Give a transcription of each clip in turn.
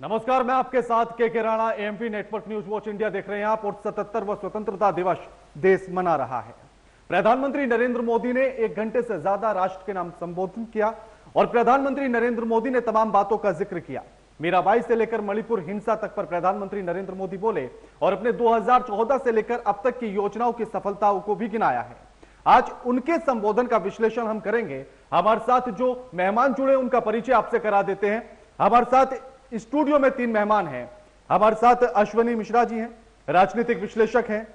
नमस्कार, मैं आपके साथ के Rana. AMP network news watch India देख रहे हैं आप और 77वां स्वतंत्रता दिवस देश मना रहा है। प्रधानमंत्री नरेंद्र मोदी ने 1 घंटे से ज्यादा राष्ट्र के नाम संबोधन किया और प्रधानमंत्री नरेंद्र मोदी ने तमाम बातों का जिक्र किया। मीराबाई से लेकर मणिपुर हिंसा तक पर प्रधानमंत्री नरेंद्र मोदी बोले और अपने 2014 से लेकर अब तक की योजनाओं की सफलताओं को भी गिनाया है। आज उनके संबोधन का विश्लेषण हम करेंगे। हमारे साथ जो मेहमान जुड़े उनका परिचय आपसे करा देते हैं। हमारे साथ स्टूडियो में 3 मेहमान हैं। हमारे साथ अश्वनी मिश्रा जी हैं, राजनीतिक विश्लेषक हैं,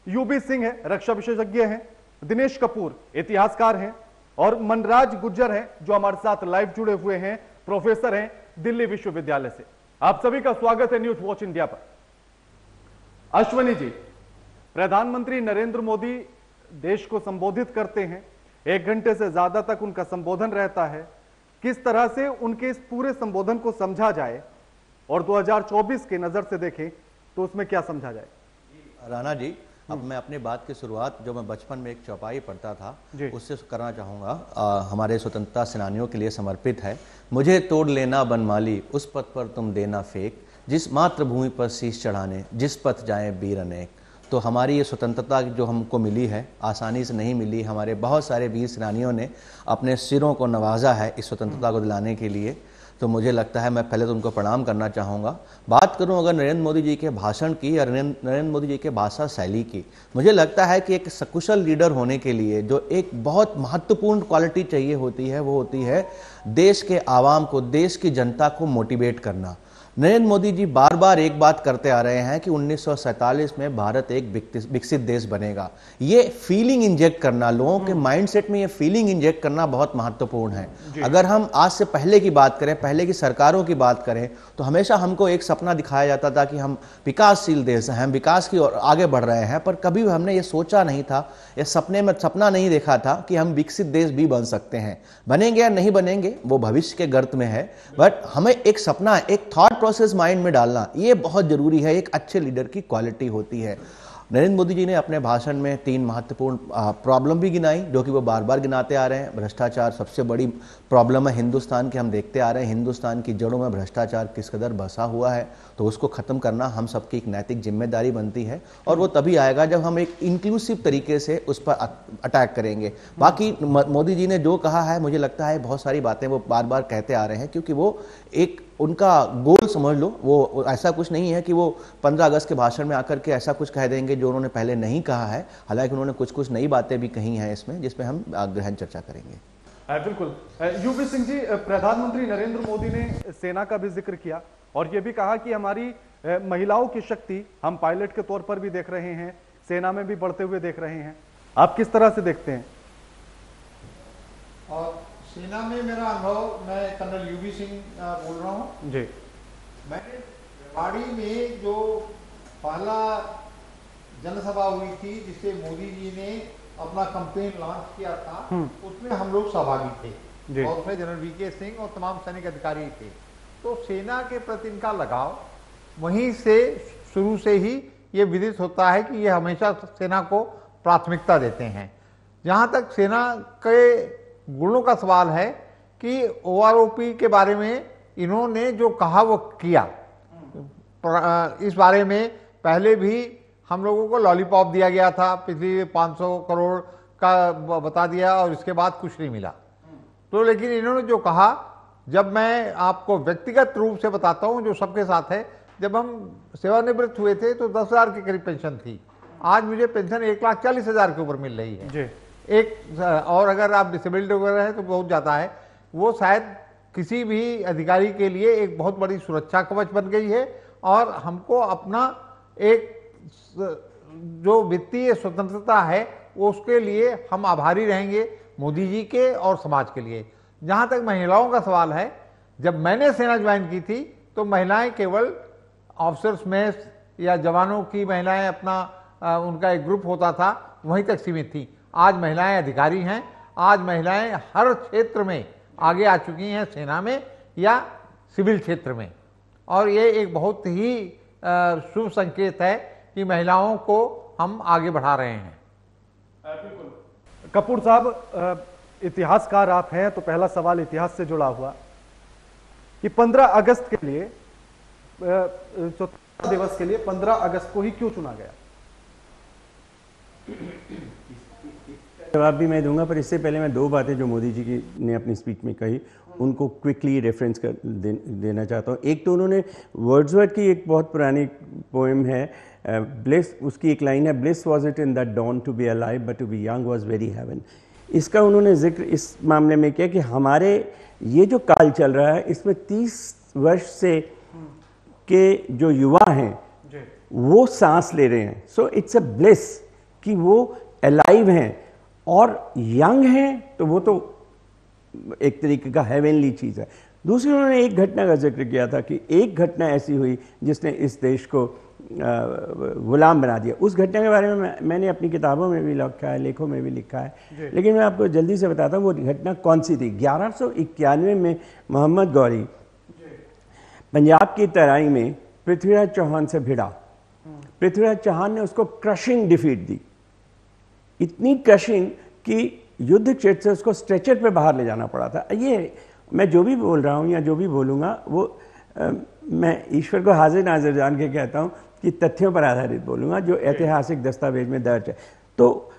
यूबी सिंह हैं, रक्षा विशेषज्ञ हैं, दिनेश कपूर इतिहासकार हैं और मनराज गुर्जर हैं जो हमारे साथ लाइव जुड़े हुए हैं, प्रोफेसर हैं दिल्ली विश्वविद्यालय से। आप सभी का स्वागत है न्यूज वॉच इंडिया पर। अश्वनी जी, प्रधानमंत्री नरेंद्र मोदी देश को संबोधित करते हैं, 1 घंटे से ज्यादा तक उनका संबोधन रहता है। किस तरह से उनके इस पूरे संबोधन को समझा जाए और 2024 की नजर से देखें तो उसमें क्या समझा जाए? राणा जी, अब मैं अपनी बात की शुरुआत जो मैं बचपन में एक चौपाई पढ़ता था उससे करना चाहूँगा। हमारे स्वतंत्रता सेनानियों के लिए समर्पित है। मुझे तोड़ लेना बनमाली, उस पथ पर तुम देना फेंक, जिस मातृभूमि पर शीश चढ़ाने, जिस पथ जाए वीर अनेक। तो हमारी ये स्वतंत्रता जो हमको मिली है आसानी से नहीं मिली। हमारे बहुत सारे वीर सेनानियों ने अपने सिरों को नवाजा है इस स्वतंत्रता को दिलाने के लिए। तो मुझे लगता है मैं पहले तो उनको प्रणाम करना चाहूँगा। बात करूँ अगर नरेंद्र मोदी जी के भाषण की या नरेंद्र मोदी जी के भाषा शैली की, मुझे लगता है कि एक सकुशल लीडर होने के लिए जो एक बहुत महत्वपूर्ण क्वालिटी चाहिए होती है वो होती है देश के आवाम को, देश की जनता को मोटिवेट करना। नरेंद्र मोदी जी बार बार एक बात करते आ रहे हैं कि 1947 में भारत एक विकसित देश बनेगा। ये फीलिंग इंजेक्ट करना, लोगों के माइंडसेट में ये फीलिंग इंजेक्ट करना बहुत महत्वपूर्ण है। अगर हम आज से पहले की बात करें, पहले की सरकारों की बात करें, तो हमेशा हमको एक सपना दिखाया जाता था कि हम विकासशील देश हैं, हम विकास की ओर आगे बढ़ रहे हैं। पर कभी हमने ये सोचा नहीं था, ये सपने में सपना नहीं देखा था कि हम विकसित देश भी बन सकते हैं। बनेंगे या नहीं बनेंगे वो भविष्य के गर्त में है, बट हमें एक सपना, एक थॉट प्रोसेस माइंड में डालना ये बहुत जरूरी है। एक अच्छे लीडर की क्वालिटी होती है। नरेंद्र मोदी जी ने अपने भाषण में 3 महत्वपूर्ण प्रॉब्लम भी गिनाई जो कि वो बार बार गिनाते आ रहे हैं। भ्रष्टाचार सबसे बड़ी प्रॉब्लम है हिंदुस्तान की, हम देखते आ रहे हैं हिंदुस्तान की जड़ों में भ्रष्टाचार किस कदर बसा हुआ है। तो उसको खत्म करना हम सबकी एक नैतिक जिम्मेदारी बनती है और वो तभी आएगा जब हम एक इंक्लूसिव तरीके से उस पर अटैक करेंगे। बाकी मोदी जी ने जो कहा है, मुझे लगता है बहुत सारी बातें वो बार बार कहते आ रहे हैं क्योंकि वो एक उनका गोल समझ लो। वो ऐसा कुछ नहीं है कि वो 15 अगस्त के भाषण में आकर के ऐसा कुछ कह देंगे जो उन्होंने पहले नहीं कहा है। हालांकि उन्होंने कुछ नई बातें भी कही हैं इसमें, जिसमें हम गहन चर्चा करेंगे। बिल्कुल। यूपी सिंह जी, प्रधानमंत्री नरेंद्र मोदी ने सेना का भी जिक्र किया और यह भी कहा कि हमारी महिलाओं की शक्ति हम पायलट के तौर पर भी देख रहे हैं, सेना में भी बढ़ते हुए देख रहे हैं। आप किस तरह से देखते हैं? और सेना में मेरा अनुभव, मैं कर्नल यूबी सिंह बोल रहा हूँ जी। मैंने रेवाड़ी में जो पहला जनसभा हुई थी जिसे मोदी जी ने अपना कैंपेन लॉन्च किया था, उसमें हम लोग सहभागी थे और उसमें जनरल वीके सिंह और तमाम सैनिक अधिकारी थे। तो सेना के प्रति इनका लगाव वहीं से शुरू से ही ये विदित होता है कि ये हमेशा सेना को प्राथमिकता देते हैं। जहाँ तक सेना के गुणों का सवाल है कि ओआरओपी के बारे में इन्होंने जो कहा वो किया। इस बारे में पहले भी हम लोगों को लॉलीपॉप दिया गया था, पिछली 500 करोड़ का बता दिया और इसके बाद कुछ नहीं मिला। तो लेकिन इन्होंने जो कहा, जब मैं आपको व्यक्तिगत रूप से बताता हूं जो सबके साथ है, जब हम सेवानिवृत्त हुए थे तो 10,000 के करीब पेंशन थी। आज मुझे पेंशन 1,40,000 के ऊपर मिल रही है जी। और अगर आप डिसेबिलिटी वगैरह है तो बहुत ज़्यादा है। वो शायद किसी भी अधिकारी के लिए एक बहुत बड़ी सुरक्षा कवच बन गई है और हमको अपना एक जो वित्तीय स्वतंत्रता है उसके लिए हम आभारी रहेंगे मोदी जी के और समाज के लिए। जहाँ तक महिलाओं का सवाल है, जब मैंने सेना ज्वाइन की थी तो महिलाएं केवल ऑफिसर्स मेस या जवानों की महिलाएं अपना उनका एक ग्रुप होता था, वहीं तक सीमित थी। आज महिलाएं अधिकारी हैं, आज महिलाएं हर क्षेत्र में आगे आ चुकी हैं, सेना में या सिविल क्षेत्र में, और ये एक बहुत ही शुभ संकेत है कि महिलाओं को हम आगे बढ़ा रहे हैं। बिल्कुल। कपूर साहब, इतिहासकार आप हैं तो पहला सवाल इतिहास से जुड़ा हुआ कि 15 अगस्त के लिए स्वतंत्रता दिवस के लिए 15 अगस्त को ही क्यों चुना गया? जवाब भी मैं दूंगा, पर इससे पहले मैं दो बातें जो मोदी जी की ने अपनी स्पीच में कही उनको क्विकली रेफरेंस कर देना चाहता हूँ। एक तो उन्होंने वर्ड्सवर्थ की एक बहुत पुरानी पोएम है ब्लिस, उसकी एक लाइन है, bliss was it in that dawn to be alive but to be young was very heaven. इसका उन्होंने जिक्र इस मामले में किया कि हमारे ये जो काल चल रहा है इसमें 30 वर्ष से के जो युवा हैं वो सांस ले रहे हैं। सो इट्स अ ब्लिस कि वो अलाइव हैं, और यंग हैं तो वो तो एक तरीके का हेवनली चीज़ है। दूसरी उन्होंने एक घटना का जिक्र किया था कि एक घटना ऐसी हुई जिसने इस देश को गुलाम बना दिया। उस घटना के बारे में मैंने अपनी किताबों में भी लिखा है, लेखों में भी लिखा है, लेकिन मैं आपको जल्दी से बताता हूँ वो घटना कौन सी थी। 1191 में मोहम्मद गौरी पंजाब की तराई में पृथ्वीराज चौहान से भिड़ा। पृथ्वीराज चौहान ने उसको क्रशिंग डिफीट दी, इतनी क्रशिंग कि युद्ध क्षेत्र से उसको स्ट्रेचर पे बाहर ले जाना पड़ा था। ये मैं जो भी बोल रहा हूँ या जो भी बोलूँगा वो मैं ईश्वर को हाजिर नाजिर जान के कहता हूँ कि तथ्यों पर आधारित बोलूँगा जो ऐतिहासिक दस्तावेज में दर्ज है। तो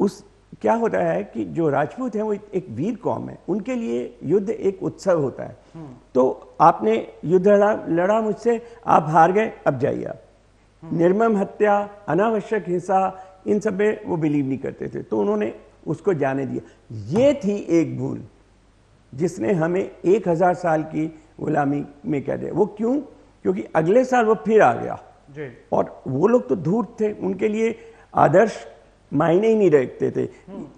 उस क्या होता है कि जो राजपूत हैं वो एक वीर कौम है, उनके लिए युद्ध एक उत्सव होता है। तो आपने युद्ध लड़ा मुझसे, आप हार गए, अब जाइए आप। निर्मम हत्या, अनावश्यक हिंसा, इन सब में वो बिलीव नहीं करते थे, तो उन्होंने उसको जाने दिया। ये थी एक भूल जिसने हमें 1000 साल की गुलामी में कह दिया। वो क्यों? क्योंकि अगले साल वो फिर आ गया और वो लोग तो धूर्त थे, उनके लिए आदर्श मायने ही नहीं रखते थे।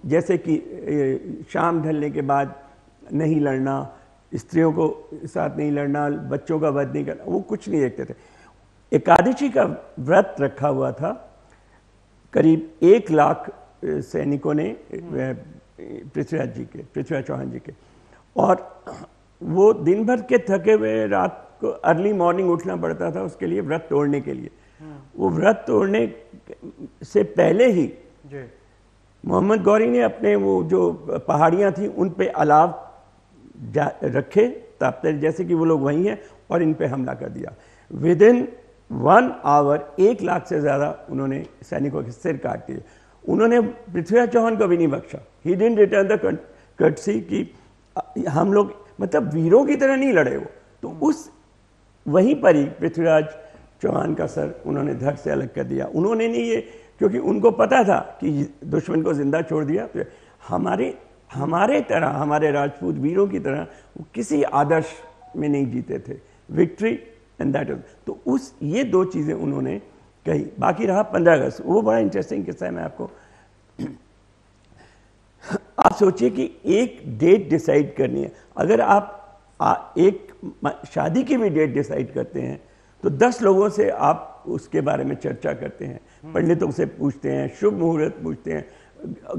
जैसे कि शाम ढलने के बाद नहीं लड़ना, स्त्रियों को साथ नहीं लड़ना, बच्चों का वध नहीं करना, वो कुछ नहीं देखते थे। एकादशी का व्रत रखा हुआ था, करीब 1 लाख सैनिकों ने पृथ्वीराज चौहान जी के, और वो दिन भर के थके हुए रात को अर्ली मॉर्निंग उठना पड़ता था उसके लिए, व्रत तोड़ने के लिए। वो व्रत तोड़ने से पहले ही मोहम्मद गौरी ने अपने वो जो पहाड़ियाँ थी उन पे अलाव रखे तापते जैसे कि वो लोग वहीं हैं, और इन पे हमला कर दिया। विदिन 1 आवर 1 लाख से ज़्यादा उन्होंने सैनिकों के सिर काट दिए। उन्होंने पृथ्वीराज चौहान को भी नहीं बख्शा। He didn't return the courtesy कि हम लोग मतलब वीरों की तरह नहीं लड़े वो। तो उस वहीं पर ही पृथ्वीराज चौहान का सर उन्होंने धड़ से अलग कर दिया। उन्होंने नहीं ये, क्योंकि उनको पता था कि दुश्मन को जिंदा छोड़ दिया। तो हमारे तरह, हमारे राजपूत वीरों की तरह वो किसी आदर्श में नहीं जीते थे। Victory and that. तो उस ये 2 चीज़ें उन्होंने कही। बाकी रहा 15 अगस्त, वो बड़ा इंटरेस्टिंग किस्सा है। मैं आपको आप सोचिए कि एक डेट डिसाइड करनी है। अगर आप एक शादी की भी डेट डिसाइड करते हैं तो 10 लोगों से आप उसके बारे में चर्चा करते हैं, पंडितों से पूछते हैं, शुभ मुहूर्त पूछते हैं,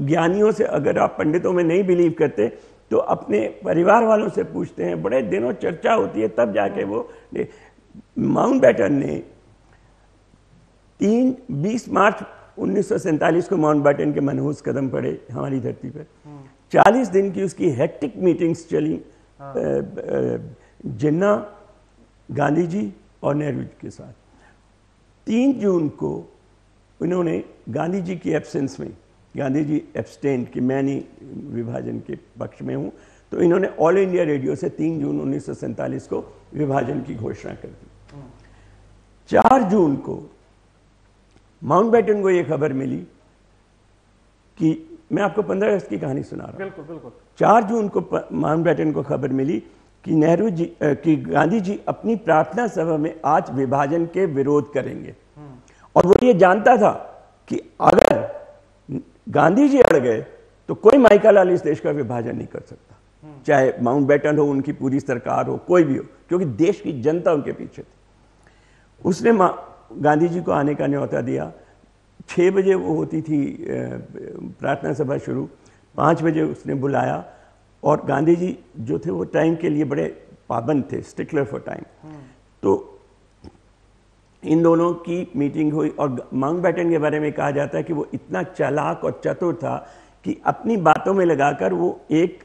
ज्ञानियों से। अगर आप पंडितों में नहीं बिलीव करते तो अपने परिवार वालों से पूछते हैं, बड़े दिनों चर्चा होती है, तब जाके वो। माउंटबेटन ने 20 मार्च 1947 को माउंटबेटन के मनहूस कदम पड़े हमारी धरती पर। 40 दिन की उसकी हेक्टिक मीटिंग्स चली जिन्ना, गांधी जी और नेहरू जी के साथ। 3 जून को उन्होंने गांधी जी की एब्सेंस में, गांधी जी एब्सटेंड कि मैं नहीं विभाजन के पक्ष में हूँ, तो इन्होंने ऑल इंडिया रेडियो से 3 जून 1947 को विभाजन की घोषणा कर दी। 4 जून को माउंटबेटन को ये खबर मिली कि, मैं आपको 15 अगस्त की कहानी सुना रहा हूँ। बिल्कुल बिल्कुल। 4 जून को माउंटबेटन को खबर मिली कि नेहरू जी कि गांधी जी अपनी प्रार्थना सभा में आज विभाजन के विरोध करेंगे। और वो ये जानता था कि अगर गांधी जी अड़ गए तो कोई माइकालाल इस देश का विभाजन नहीं कर सकता, चाहे माउंटबेटन हो, उनकी पूरी सरकार हो, कोई भी हो, क्योंकि देश की जनता उनके पीछे थी। उसने गांधी जी को आने का न्योता दिया। 6 बजे वो होती थी प्रार्थना सभा शुरू, 5 बजे उसने बुलाया। और गांधी जी जो थे वो टाइम के लिए बड़े पाबंद थे, स्टिकलर फॉर टाइम। तो इन दोनों की मीटिंग हुई। और माउंटबेटन के बारे में कहा जाता है कि वो इतना चालाक और चतुर था कि अपनी बातों में लगाकर वो एक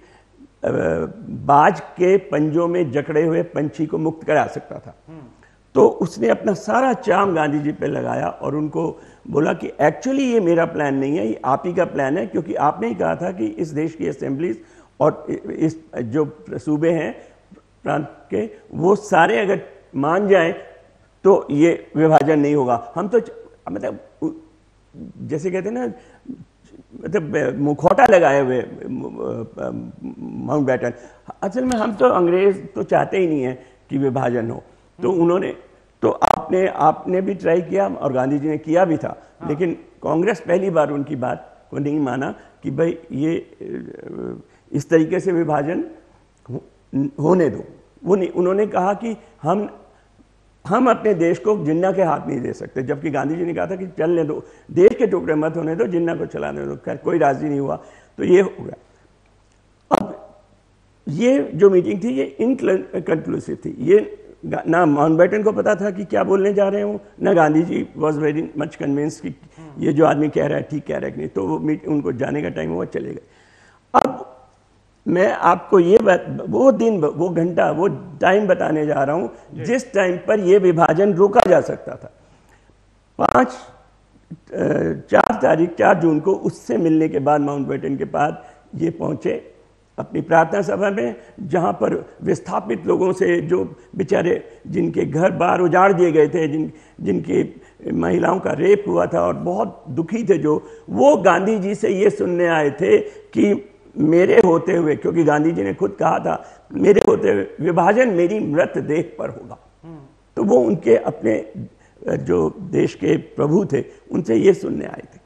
बाज के पंजों में जकड़े हुए पंछी को मुक्त करा सकता था। तो उसने अपना सारा चार्म गांधी जी पे लगाया और उनको बोला कि एक्चुअली ये मेरा प्लान नहीं है, ये आप ही का प्लान है, क्योंकि आपने ही कहा था कि इस देश की असेंबलीज और इस जो सूबे हैं प्रांत के, वो सारे अगर मान जाएं तो ये विभाजन नहीं होगा। हम तो मतलब जैसे कहते हैं ना, मतलब मुखौटा लगाए हुए माउंटबेटन। असल में हम तो अंग्रेज तो चाहते ही नहीं है कि विभाजन हो। तो उन्होंने तो आपने भी ट्राई किया और गांधी जी ने किया भी था। लेकिन कांग्रेस पहली बार उनकी बात को नहीं माना कि भाई ये इस तरीके से विभाजन होने दो। वो नहीं, उन्होंने कहा कि हम अपने देश को जिन्ना के हाथ नहीं दे सकते, जबकि गांधी जी ने कहा था कि चलने दो, देश के टुकड़े मत होने दो, जिन्ना को चलाने दो। खैर कोई राजी नहीं हुआ, तो ये हो गया। अब ये जो मीटिंग थी ये इनकंक्लूसिव थी। ये ना माउंटबेटन को पता था कि क्या बोलने जा रहे हो, ना Gandhi ji was very much convince कि ये जो आदमी कह रहा है ठीक कह रहा है कि नहीं। तो वो उनको जाने का टाइम हुआ, चले गए। अब मैं आपको ये वो दिन, वो घंटा, वो टाइम बताने जा रहा हूं जिस टाइम पर यह विभाजन रोका जा सकता था। 4 जून को उससे मिलने के बाद माउंटबेटन के पास ये पहुंचे अपनी प्रार्थना सभा में, जहां पर विस्थापित लोगों से, जो बेचारे जिनके घर बार उजाड़ दिए गए थे, जिनके महिलाओं का रेप हुआ था और बहुत दुखी थे, जो वो गांधी जी से ये सुनने आए थे कि मेरे होते हुए, क्योंकि गांधी जी ने खुद कहा था मेरे होते हुए विभाजन मेरी मृत देह पर होगा। तो वो उनके अपने जो देश के प्रभु थे उनसे ये सुनने आए थे।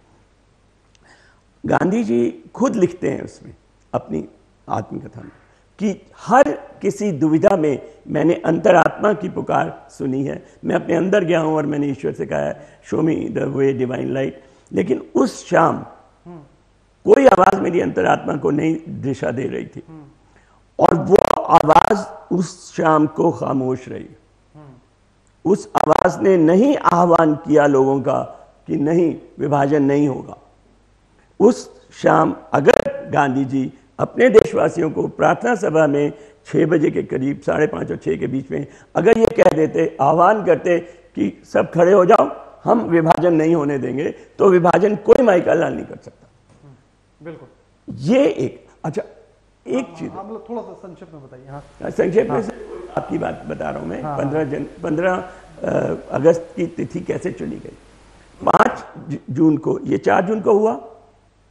गांधी जी खुद लिखते हैं उसमें अपनी आत्मकथा में कि हर किसी दुविधा में मैंने अंतरात्मा की पुकार सुनी है। मैं अपने अंदर गया हूं और मैंने ईश्वर से कहा है show me the way divine light. लेकिन उस शाम कोई आवाज मेरी अंतरात्मा को नहीं दिशा दे रही थी, और वो आवाज उस शाम को खामोश रही। उस आवाज ने नहीं आह्वान किया लोगों का कि नहीं, विभाजन नहीं होगा। उस शाम अगर गांधी जी अपने देशवासियों को प्रार्थना सभा में 6 बजे के करीब, 5:30 और 6 के बीच में अगर ये कह देते, आह्वान करते कि सब खड़े हो जाओ, हम विभाजन नहीं होने देंगे, तो विभाजन कोई माइकल लाल नहीं कर सकता। बिल्कुल। ये एक अच्छा एक चीज थोड़ा सा संक्षेप में बताइए। हाँ, संक्षेप में आपकी बात बता रहा हूं मैं। 15 अगस्त की तिथि कैसे चुनी गई। 5 जून को, ये 4 जून को हुआ,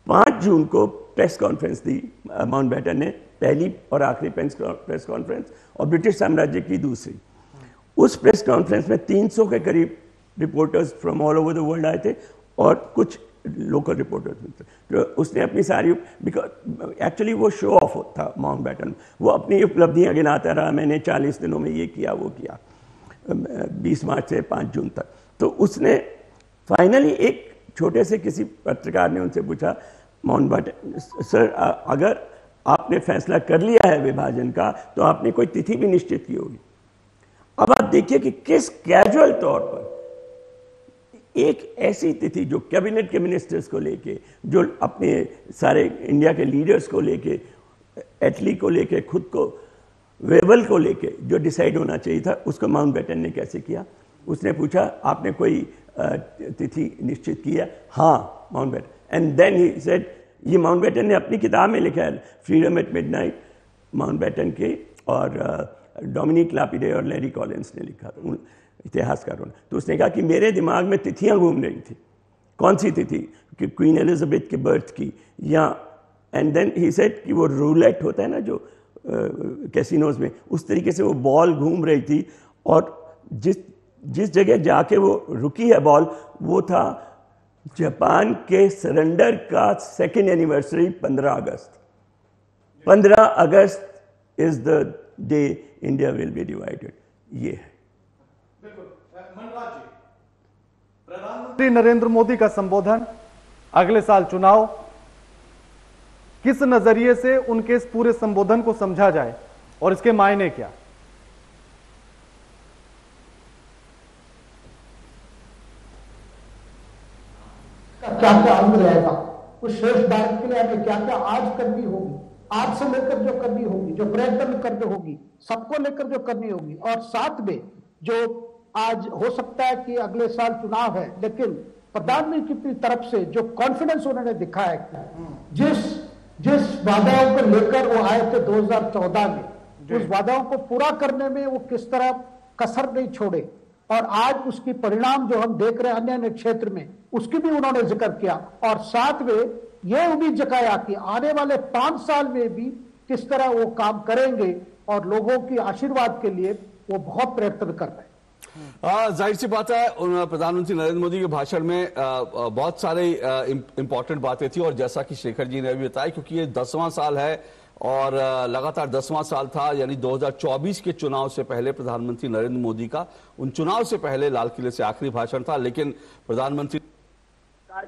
5 जून को प्रेस कॉन्फ्रेंस दी माउंटबेटन ने, पहली और आखिरी प्रेस कॉन्फ्रेंस, और ब्रिटिश साम्राज्य की दूसरी। उस प्रेस कॉन्फ्रेंस में 300 के करीब reporters from all over the world आए थे और कुछ लोकल रिपोर्टर्स। तो उसने अपनी सारी, बिकॉज एक्चुअली वो शो ऑफ था माउंटबेटन, वो अपनी उपलब्धियां गिनाता रहा, मैंने 40 दिनों में ये किया वो किया, 20 मार्च से 5 जून तक। तो उसने फाइनली एक छोटे से किसी पत्रकार ने उनसे पूछा, माउंटबेटन सर, अगर आपने फैसला कर लिया है विभाजन का, तो आपने कोई तिथि भी निश्चित की होगी। अब आप देखिए कि किस कैजुअल तौर पर एक ऐसी तिथि जो कैबिनेट के मिनिस्टर्स को लेके, जो अपने सारे इंडिया के लीडर्स को लेके, एटली को लेके, खुद को, वेबल को लेके जो डिसाइड होना चाहिए था, उसको माउंटबेटन ने कैसे किया। उसने पूछा आपने कोई तिथि निश्चित की है? हाँ, Mountbatten. And then he said, ये माउंटबेटन ने अपनी किताब में लिखा है, फ्रीडम एट मिडनाइट, माउंटबेटन के और डोमिनिक लापिडे और लैरी कॉलिंस ने लिखा था, इतिहासकारों ने। तो उसने कहा कि मेरे दिमाग में तिथियां घूम रही थी। कौन सी तिथि? कि क्वीन एलिजाबेथ के बर्थ की, या एंड देन ही सेड कि वो रूलेट होता है ना जो कैसीनोज में, उस तरीके से वो बॉल घूम रही थी, और जिस जगह जाके वो रुकी है बॉल, वो था जापान के सरेंडर का 2nd anniversary 15 August. 15 August is the day India will be divided. ये है। प्रधानमंत्री नरेंद्र मोदी का संबोधन, अगले साल चुनाव, किस नजरिए से उनके इस पूरे संबोधन को समझा जाए और इसके मायने क्या? क्या क्या अंग रहेगा, उस श्रेष्ठ भारत के लिए हमें क्या क्या आज करनी होगी, आज से लेकर जो करनी होगी, जो प्रयत्न करनी होगी, सबको लेकर जो करनी होगी, और साथ में जो आज हो सकता है कि अगले साल चुनाव है, लेकिन प्रधानमंत्री की तरफ से जो कॉन्फिडेंस उन्होंने दिखाया है, जिस वादाओं को लेकर वो आए थे 2014 में, उस वादाओं को पूरा करने में वो किस तरह कसर नहीं छोड़े, और आज उसकी परिणाम जो हम देख रहे हैं अन्य अन्य क्षेत्र में, उसकी भी उन्होंने जिक्र किया, और साथ में ये उम्मीद जताया कि आने वाले 5 साल में भी किस तरह वो काम करेंगे, और लोगों की आशीर्वाद के लिए वो बहुत प्रयत्न कर रहे हैं। जाहिर सी बात है, प्रधानमंत्री नरेंद्र मोदी के भाषण में बहुत सारे इंपॉर्टेंट बातें थी, और जैसा कि शेखर जी ने भी बताया, क्योंकि ये 10वां साल है और लगातार 10वां साल था, यानी 2024 के चुनाव से पहले प्रधानमंत्री नरेंद्र मोदी का उन चुनाव से पहले लाल किले से आखिरी भाषण था। लेकिन प्रधानमंत्री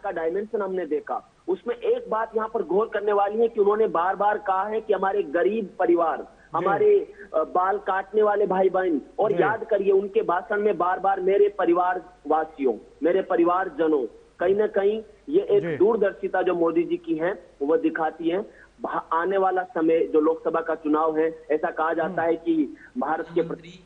का डायमेंशन हमने देखा, उसमें एक बात यहाँ पर गौर करने वाली है कि उन्होंने बार बार कहा है कि हमारे गरीब परिवार, हमारे बाल काटने वाले भाई बहन, और याद करिए उनके भाषण में बार बार मेरे परिवार वासियों, मेरे परिवारजनों, कहीं ना कहीं ये एक दूरदर्शिता जो मोदी जी की है वो दिखाती है। आने वाला समय जो लोकसभा का चुनाव है, ऐसा कहा जाता है कि भारत के प्रति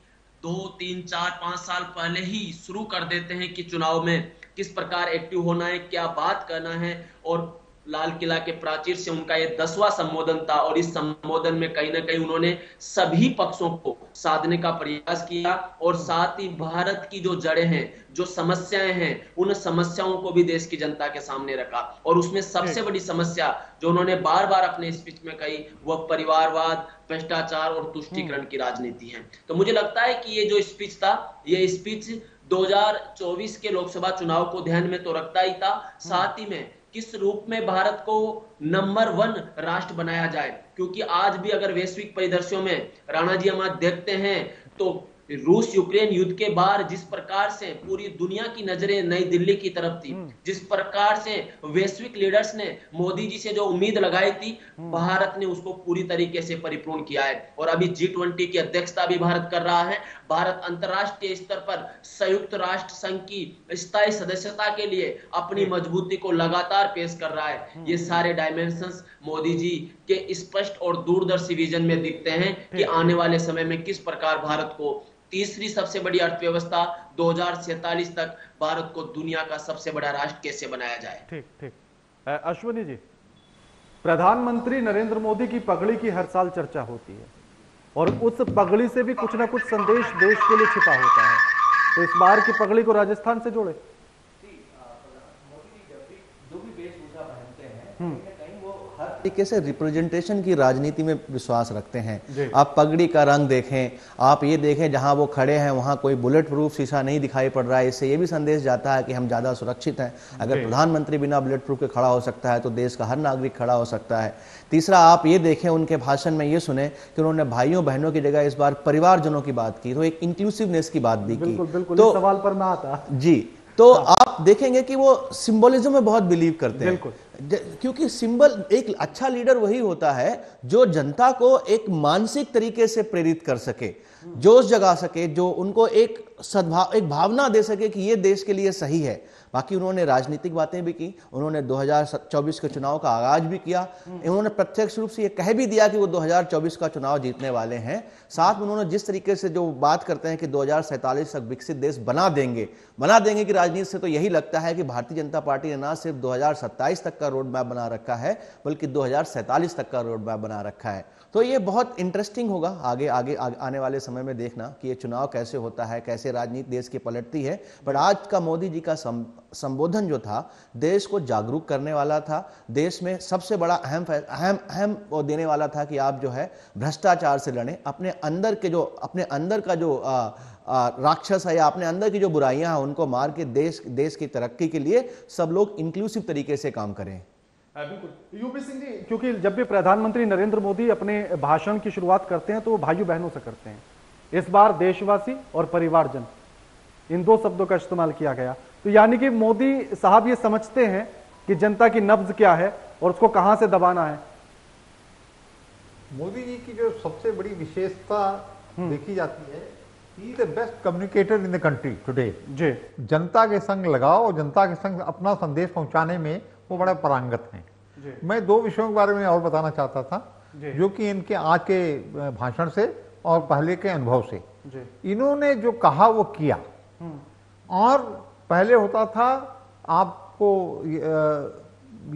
2, 3, 4, 5 साल पहले ही शुरू कर देते हैं कि चुनाव में किस प्रकार एक्टिव होना है, क्या बात करना है, और लाल किला के प्राचीर से उनका ये 10वां संबोधन था, और इस संबोधन में कहीं ना कहीं उन्होंने सभी पक्षों को साधने का प्रयास किया, और साथ ही भारत की जो जड़ें हैं, जो समस्याएं हैं, उन समस्याओं को भी देश की जनता के सामने रखा। और उसमें सबसे बड़ी समस्या जो उन्होंने बार बार अपने स्पीच में कही, वह परिवारवाद, भ्रष्टाचार और तुष्टीकरण की राजनीति है। तो मुझे लगता है कि ये जो स्पीच था, ये स्पीच 2024 के लोकसभा चुनाव को ध्यान में तो रखता ही था, साथ ही में किस रूप में भारत को नंबर 1 राष्ट्र बनाया जाए, क्योंकि आज भी अगर वैश्विक परिदृश्यों में राणा जी हम आज देखते हैं तो रूस यूक्रेन युद्ध के बाद जिस प्रकार से पूरी दुनिया की नजरें नई दिल्ली की तरफ थी, जिस प्रकार से वैश्विक लीडर्स ने मोदी जी से जो उम्मीद लगाई थी, भारत ने उसको पूरी तरीके से परिपूर्ण किया है। और अभी G20 की अध्यक्षता भी भारत कर रहा है। भारत अंतर्राष्ट्रीय स्तर पर संयुक्त राष्ट्र संघ की स्थायी सदस्यता के लिए अपनी मजबूती को लगातार पेश कर रहा है। ये सारे डायमेंशंस मोदी जी के स्पष्ट और दूरदर्शी विजन में दिखते हैं कि आने वाले समय में किस प्रकार भारत को तीसरी सबसे बड़ी अर्थव्यवस्था 2047 तक भारत को दुनिया का सबसे बड़ा राष्ट्र कैसे बनाया जाए। ठीक। अश्विनी जी, प्रधानमंत्री नरेंद्र मोदी की पगड़ी की हर साल चर्चा होती है, और उस पगड़ी से भी कुछ ना कुछ संदेश देश के लिए छिपा होता है, तो इस बार की पगड़ी को राजस्थान से जोड़े। मोदी जी जब भी जो भी वेशभूषा पहनते हैं, हर तरीके से रिप्रेजेंटेशन की राजनीति में विश्वास रखते हैं। आप पगड़ी का रंग देखें, आप ये देखें जहां वो खड़े हैं वहां कोई बुलेट प्रूफ शीशा नहीं दिखाई पड़ रहा है, इससे ये भी संदेश जाता है कि हम ज्यादा सुरक्षित हैं। अगर प्रधानमंत्री बिना बुलेट प्रूफ के खड़ा हो सकता है तो देश का हर नागरिक खड़ा हो सकता है। तीसरा, आप ये देखें उनके भाषण में ये सुने कि उन्होंने भाइयों बहनों की जगह इस बार परिवारजनों की बात की, तो एक इंक्लूसिवनेस की बात भी की। तो सवाल पर मैं आता जी, तो आप देखेंगे कि वो सिंबलिज्म में बहुत बिलीव करते हैं, क्योंकि सिंबल, एक अच्छा लीडर वही होता है जो जनता को एक मानसिक तरीके से प्रेरित कर सके, जोश जगा सके, जो उनको एक सद्भाव, एक भावना दे सके कि ये देश के लिए सही है। बाकी उन्होंने राजनीतिक बातें भी की, उन्होंने 2024 के चुनाव का आगाज भी किया, उन्होंने प्रत्यक्ष रूप से ये कह भी दिया कि वो 2024 का चुनाव जीतने वाले हैं। साथ में उन्होंने जिस तरीके से जो बात करते हैं कि 2047 तक विकसित देश बना देंगे की राजनीति से तो यही लगता है कि भारतीय जनता पार्टी ने ना सिर्फ 2027 तक का रोड मैप बना रखा है, बल्कि 2047 तक का रोड मैप बना रखा है। तो ये बहुत इंटरेस्टिंग होगा आगे आने वाले समय में देखना कि ये चुनाव कैसे होता है, कैसे राजनीति देश की पलटती है। पर आज का मोदी जी का संबोधन जो था, देश को जागरूक करने वाला था, देश में सबसे बड़ा अहम वो देने वाला था कि आप जो है भ्रष्टाचार से लड़ें, अपने अंदर का जो राक्षस है या अपने अंदर की जो बुराइयां हैं उनको मार के देश की तरक्की के लिए सब लोग इंक्लूसिव तरीके से काम करें। बिल्कुल। यूपी सिंह जी, क्योंकि जब भी प्रधानमंत्री नरेंद्र मोदी अपने भाषण की शुरुआत करते हैं तो वो भाइयों बहनों से करते हैं। इस बार देशवासी और परिवारजन, इन दो शब्दों का इस्तेमाल किया गया, तो यानी कि मोदी साहब ये समझते हैं कि जनता की नब्ज क्या है और उसको कहां से दबाना है। मोदी जी की जो सबसे बड़ी विशेषता देखी जाती है, he is the best communicator in the country today. जी, जनता के संग लगाओ और जनता के संग अपना संदेश पहुंचाने में वो बड़ा पारंगत हैं। मैं दो विषयों के बारे में और बताना चाहता था, जो कि इनके आज के भाषण से और पहले के अनुभव से, इन्होंने जो कहा वो किया। और पहले होता था, आपको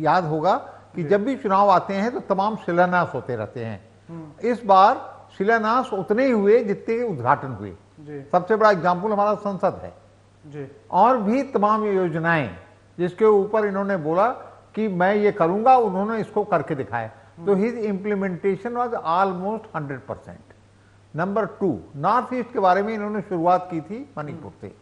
याद होगा कि जब भी चुनाव आते हैं तो तमाम शिलान्यास होते रहते हैं। इस बार शिलान्यास उतने ही हुए जितने के उद्घाटन हुए। सबसे बड़ा एग्जाम्पल हमारा संसद है जी। और भी तमाम योजनाएं जिसके ऊपर इन्होंने बोला कि मैं ये करूंगा, उन्होंने इसको करके दिखाया। तो his implementation was almost 100%। Number 2, north east के बारे में इन्होंने शुरुआत की थी मणिपुर से।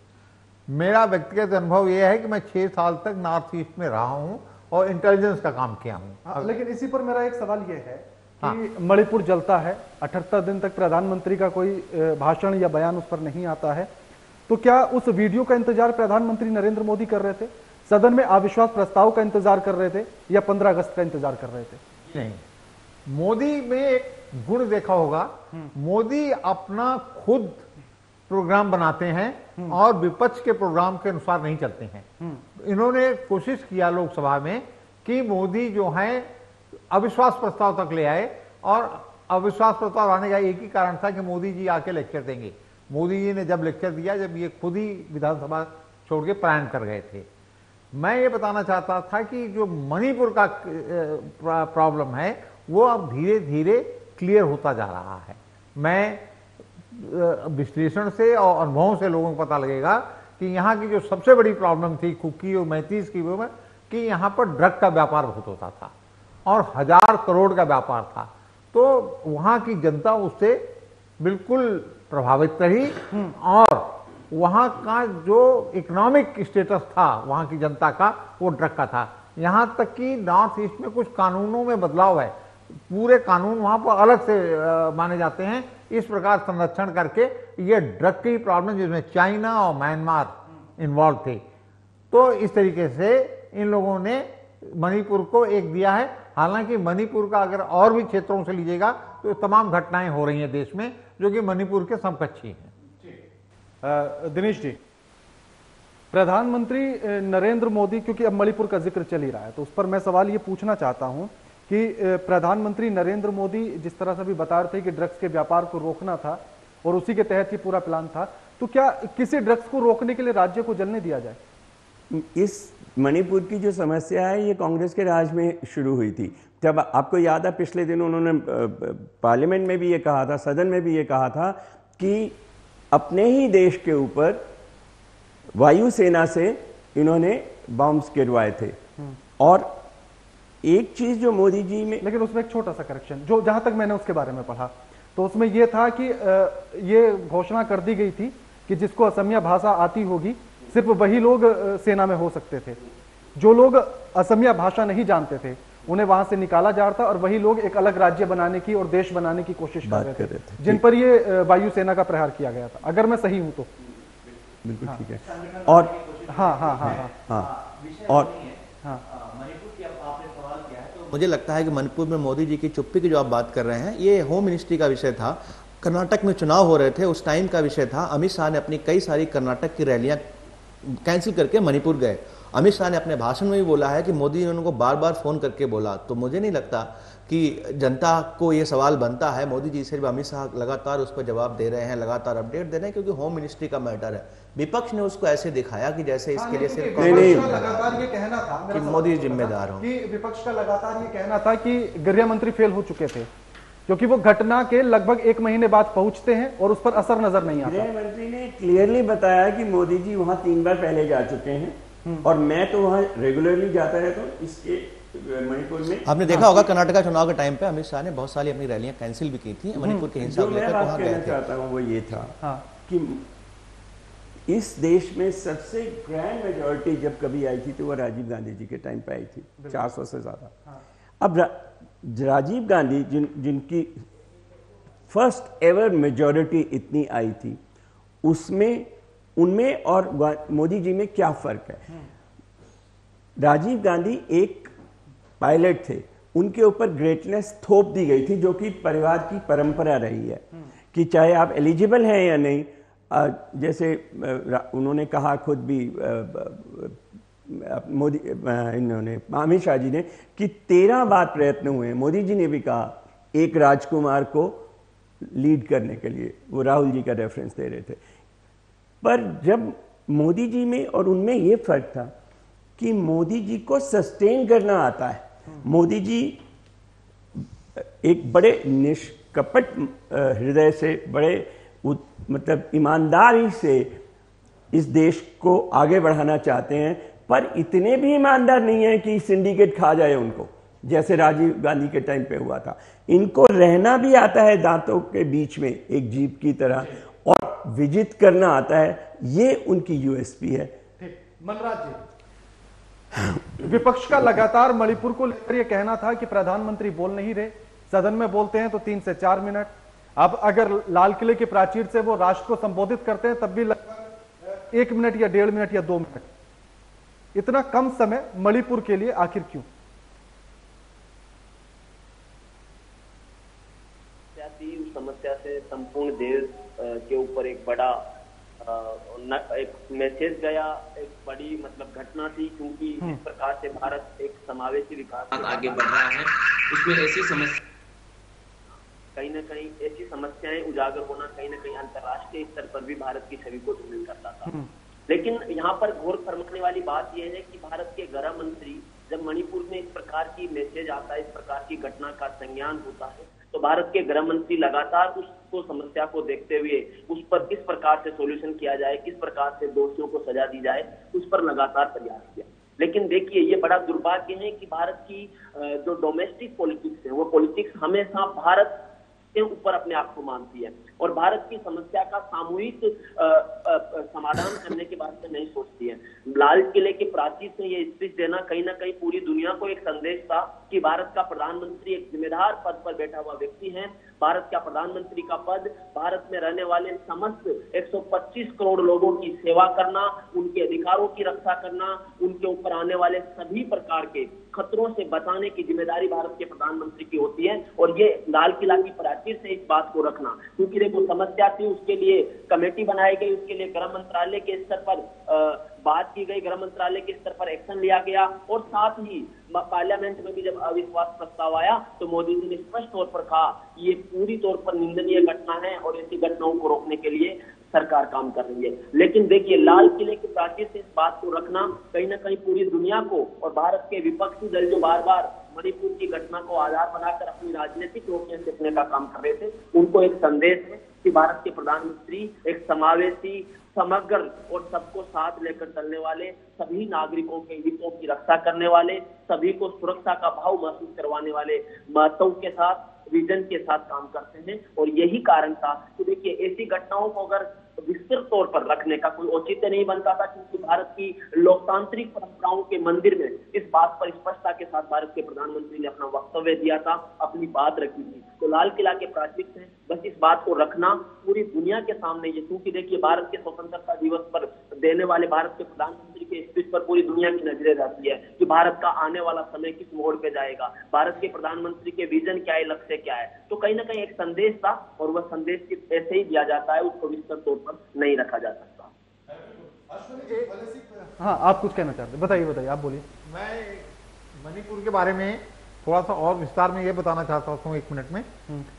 मेरा व्यक्तिगत अनुभव यह है कि मैं 6 साल तक नॉर्थ ईस्ट में रहा हूं और इंटेलिजेंस का काम किया हूं। लेकिन इसी पर मेरा एक सवाल यह है कि मणिपुर जलता है, 78 दिन तक प्रधानमंत्री का कोई भाषण या बयान उस पर नहीं आता है, तो क्या उस वीडियो का इंतजार प्रधानमंत्री नरेंद्र मोदी कर रहे थे? सदन में अविश्वास प्रस्ताव का इंतजार कर रहे थे या 15 अगस्त का इंतजार कर रहे थे? नहीं, मोदी में एक गुण देखा होगा, मोदी अपना खुद प्रोग्राम बनाते हैं और विपक्ष के प्रोग्राम के अनुसार नहीं चलते हैं। इन्होंने कोशिश किया लोकसभा में कि मोदी जो है अविश्वास प्रस्ताव तक ले आए, और अविश्वास प्रस्ताव आने का एक ही कारण था कि मोदी जी आके लेक्चर देंगे। मोदी जी ने जब लेक्चर दिया, जब ये खुद ही विधानसभा छोड़ के पलायन कर गए थे। मैं ये बताना चाहता था कि जो मणिपुर का प्रॉब्लम है वो अब धीरे धीरे क्लियर होता जा रहा है। मैं विश्लेषण से और अनुभवों से लोगों को पता लगेगा कि यहाँ की जो सबसे बड़ी प्रॉब्लम थी कुकी और मैतीस की वो में कि यहाँ पर ड्रग का व्यापार बहुत होता था और 1000 करोड़ का व्यापार था। तो वहाँ की जनता उससे बिल्कुल प्रभावित रही और वहाँ का जो इकोनॉमिक स्टेटस था वहाँ की जनता का वो ड्रग का था। यहाँ तक कि नॉर्थ ईस्ट में कुछ कानूनों में बदलाव है, पूरे कानून वहाँ पर अलग से माने जाते हैं। इस प्रकार संरक्षण करके ये ड्रग की प्रॉब्लम जिसमें चाइना और म्यांमार इन्वॉल्व थे, तो इस तरीके से इन लोगों ने मणिपुर को एक दिया है। हालांकि मणिपुर का अगर और भी क्षेत्रों से लीजिएगा तो तमाम घटनाएं हो रही हैं देश में जो कि मणिपुर के समकक्षी हैं। दिनेश जी, प्रधानमंत्री नरेंद्र मोदी, क्योंकि अब मणिपुर का जिक्र चल ही रहा है तो उस पर मैं सवाल ये पूछना चाहता हूं कि प्रधानमंत्री नरेंद्र मोदी जिस तरह से भी बता रहे थे कि ड्रग्स के व्यापार को रोकना था और उसी के तहत ही पूरा प्लान था, तो क्या किसी ड्रग्स को रोकने के लिए राज्य को जलने दिया जाए? इस मणिपुर की जो समस्या है ये कांग्रेस के राज में शुरू हुई थी। जब आपको याद है पिछले दिन उन्होंने पार्लियामेंट में भी ये कहा था, सदन में भी ये कहा था कि अपने ही देश के ऊपर वायुसेना से इन्होंने बॉम्ब्स गिरवाए थे। और एक चीज जो मोदी जी में, लेकिन उसमें एक छोटा सा करेक्शन, जो जहां तक मैंने उसके बारे में पढ़ा तो उसमें यह था कि ये घोषणा कर दी गई थी कि जिसको असमिया भाषा आती होगी सिर्फ वही लोग सेना में हो सकते थे। जो लोग असमिया भाषा नहीं जानते थे उन्हें वहां से निकाला जा रहा था और वही लोग एक अलग राज्य बनाने की और देश बनाने की कोशिश कर रहे थे, जिन पर ये वायुसेना का प्रहार किया गया था। अगर मैं सही हूं तो बिल्कुल ठीक है। और और मुझे लगता है कि मणिपुर में मोदी जी की चुप्पी की जो आप बात कर रहे हैं ये होम मिनिस्ट्री का विषय था। कर्नाटक में चुनाव हो रहे थे, उस टाइम का विषय था। अमित शाह ने अपनी कई सारी कर्नाटक की रैलियां कैंसिल करके मणिपुर गए। अमित शाह ने अपने भाषण में भी बोला है कि मोदी ने उनको बार बार फोन करके बोला। तो मुझे नहीं लगता कि जनता को ये सवाल बनता है। मोदी जी से अमित शाह लगातार उस पर जवाब दे रहे हैं, लगातार अपडेट दे रहे हैं, क्योंकि होम मिनिस्ट्री का मैटर है। विपक्ष ने उसको ऐसे दिखाया कि जैसे इसके लिए सिर्फ लगातार ये कहना था कि मोदी जिम्मेदार हो। कि विपक्ष का लगातार ये कहना था कि गृह मंत्री फेल हो चुके थे क्योंकि वो घटना के लगभग 1 महीने बाद पहुंचते हैं और उस पर असर नजर नहीं आता। गृह मंत्री ने क्लियरली बताया कि मोदी जी वहां 3 बार पहले जा चुके हैं और मैं तो वहां रेगुलरली जाता रहता हूं। इसके मणिपुर में आपने देखा होगा कर्नाटक चुनाव के टाइम पे अमित शाह ने बहुत सारी अपनी रैलियां कैंसिल भी की थी मणिपुर के हिंसा को लेकर। वहां गए थे। वो ये था कि इस देश में सबसे ग्रैंड मेजॉरिटी जब कभी आई थी तो वो राजीव गांधी जी के टाइम पे आई थी, 400 से ज्यादा। अब राजीव गांधी जिनकी फर्स्ट एवर मेजॉरिटी इतनी आई थी, उसमें उनमें और मोदी जी में क्या फर्क है? राजीव गांधी एक पायलट थे, उनके ऊपर ग्रेटनेस थोप दी गई थी जो कि परिवार की परंपरा रही है कि चाहे आप एलिजिबल हैं या नहीं। जैसे उन्होंने कहा खुद भी मोदी इन्होंने अमित शाह जी ने कि 13 बार प्रयत्न हुए। मोदी जी ने भी कहा एक राजकुमार को लीड करने के लिए, वो राहुल जी का रेफरेंस दे रहे थे। पर जब मोदी जी में और उनमें ये फर्क था कि मोदी जी को सस्टेन करना आता है। मोदी जी एक बड़े निष्कपट हृदय से, बड़े मतलब ईमानदारी से इस देश को आगे बढ़ाना चाहते हैं, पर इतने भी ईमानदार नहीं है कि सिंडिकेट खा जाए उनको, जैसे राजीव गांधी के टाइम पे हुआ था। इनको रहना भी आता है दांतों के बीच में एक जीभ की तरह, और विजित करना आता है। ये उनकी यूएसपी है। मनराज जी, विपक्ष का लगातार मणिपुर को लेकर यह कहना था कि प्रधानमंत्री बोल नहीं रहे, सदन में बोलते हैं तो 3 से 4 मिनट। अब अगर लाल किले के प्राचीर से वो राष्ट्र को संबोधित करते हैं तब भी लगभग 1 मिनट या 1.5 मिनट या 2 मिनट। इतना कम समय मणिपुर के लिए आखिर क्यों? उस समस्या से संपूर्ण देश के ऊपर एक बड़ा एक मैसेज गया, एक बड़ी मतलब घटना थी, क्योंकि जिस प्रकार से भारत एक समावेशी विकास आगे बढ़ रहा है, उसमें ऐसी समस्या कहीं न कहीं ऐसी समस्याएं उजागर होना कहीं न कहीं अंतर्राष्ट्रीय स्तर पर भी भारत की छवि को धूमिल करता था। लेकिन यहाँ पर घोर फरमाने वाली बात यह है कि भारत के गृह मंत्री जब मणिपुर में इस प्रकार की मैसेज आता है, इस प्रकार की घटना का संज्ञान होता है, तो भारत के गृह मंत्री लगातार उसको समस्या को देखते हुए उस पर किस प्रकार से सॉल्यूशन किया जाए, किस प्रकार से दोषियों को सजा दी जाए, उस पर लगातार प्रयास किया। लेकिन देखिए, ये बड़ा दुर्भाग्य है कि भारत की जो डोमेस्टिक पॉलिटिक्स है, वो पॉलिटिक्स हमेशा भारत के ऊपर अपने आप को मानती है और भारत की समस्या का सामूहिक समाधान करने के बारे में नहीं सोचती है। लाल किले के प्राचीर से ये स्पीच देना कहीं ना कहीं पूरी दुनिया को एक संदेश था कि भारत का प्रधानमंत्री एक जिम्मेदार पद पर बैठा हुआ व्यक्ति है। भारत का प्रधानमंत्री का पद भारत में रहने वाले समस्त 125 करोड़ लोगों की सेवा करना, उनके अधिकारों की रक्षा करना, उनके ऊपर आने वाले सभी प्रकार के खतरों से बचाने की जिम्मेदारी भारत के प्रधानमंत्री की होती है। और ये लाल किला की प्राचीर से इस बात को रखना, क्योंकि देखो समस्या थी, उसके लिए कमेटी बनाई गई, उसके लिए गृह मंत्रालय के स्तर पर बात की गई, गृह मंत्रालय के स्तर पर एक्शन लिया गया और साथ ही पार्लियामेंट में भी जब अविश्वास प्रस्ताव आया तो मोदी जी ने स्पष्ट तौर पर कहा ये पूरी तौर पर निंदनीय घटना है और ऐसी घटनाओं को रोकने के लिए सरकार काम कर रही है। लेकिन देखिए, लाल किले के प्राचीर से इस बात को रखना कहीं ना कहीं पूरी दुनिया को और भारत के विपक्षी दल जो बार बार मणिपुर की घटना को आधार बनाकर अपनी राजनीतिक रोटियां सेकने का काम कर रहे थे, उनको एक संदेश है कि भारत के प्रधानमंत्री एक समावेशी, समग्र और सबको साथ लेकर चलने वाले, सभी नागरिकों के हितों की रक्षा करने वाले, सभी को सुरक्षा का भाव महसूस करवाने वाले महत्व के साथ, विजन के साथ काम करते हैं। और यही कारण था कि देखिए, ऐसी घटनाओं को अगर विस्तृत तौर पर रखने का कोई औचित्य नहीं बनता था, क्योंकि भारत की लोकतांत्रिक परंपराओं के मंदिर में इस बात पर स्पष्टता के साथ भारत के प्रधानमंत्री ने अपना वक्तव्य दिया था, अपनी बात रखी थी। तो लाल किला के प्राचीर से बस इस बात को रखना पूरी दुनिया के सामने ये, क्योंकि देखिए भारत के स्वतंत्रता दिवस पर देने वाले भारत के प्रधानमंत्री के स्पीच पर पूरी दुनिया की नजरें रहती है कि भारत का आने वाला समय किस मोड़ पे जाएगा, भारत के प्रधानमंत्री के विजन क्या है, लक्ष्य क्या है। तो कहीं ना कहीं एक संदेश था और वह संदेश ऐसे ही दिया जाता है, उसको विस्तृत तौर पर नहीं रखा जा सकता। हाँ, आप कुछ कहना चाहते हैं? बताइए, आप बोलिए। मैं मणिपुर के बारे में थोड़ा सा और विस्तार में ये बताना चाहता हूँ 1 मिनट में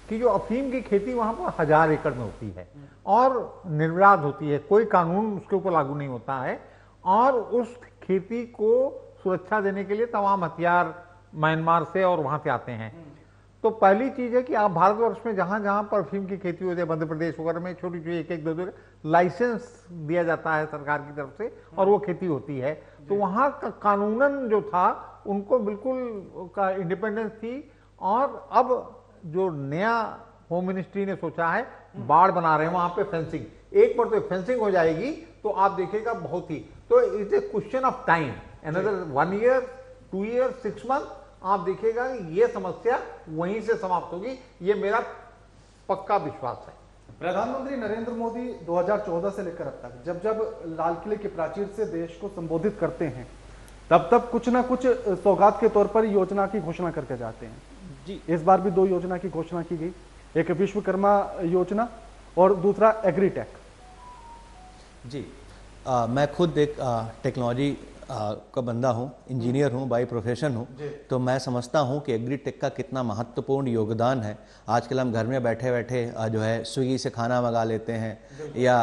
कि जो अफीम की खेती वहां पर 1000 एकड़ में होती है और निर्विवाद होती है, कोई कानून उसके ऊपर लागू नहीं होता है और उस खेती को सुरक्षा देने के लिए तमाम हथियार म्यांमार से और वहां से आते हैं। तो पहली चीज है कि आप भारतवर्ष में जहां जहां पर अफीम की खेती होती है, मध्य प्रदेश वगैरह में छोटी छोटी 1-1, 2 लाइसेंस दिया जाता है सरकार की तरफ से और वो खेती होती है। तो वहां का कानूनन जो था उनको बिल्कुल का इंडिपेंडेंस थी। और अब जो नया होम मिनिस्ट्री ने सोचा है, बाड़ बना रहे हैं वहां पे फेंसिंग, एक बार तो फेंसिंग हो जाएगी तो आप देखिएगा बहुत ही, तो it's a question of time, another 1 year 2 year 6 month, आप देखिएगा ये समस्या वहीं से समाप्त होगी, ये मेरा पक्का विश्वास है। प्रधानमंत्री नरेंद्र मोदी 2014 से लेकर अब तक जब जब लाल किले के प्राचीर से देश को संबोधित करते हैं तब तब कुछ ना कुछ सौगात के तौर पर योजना की घोषणा करके जाते हैं जी। इस बार भी 2 योजना की घोषणा की गई, एक विश्वकर्मा योजना और दूसरा एग्रीटेक। जी मैं खुद एक टेक्नोलॉजी का बंदा हूँ, इंजीनियर हूँ, बाई प्रोफेशन हूँ, तो मैं समझता हूँ कि एग्रीटेक का कितना महत्वपूर्ण योगदान है। आजकल हम घर में बैठे बैठे जो है स्विगी से खाना मंगा लेते हैं या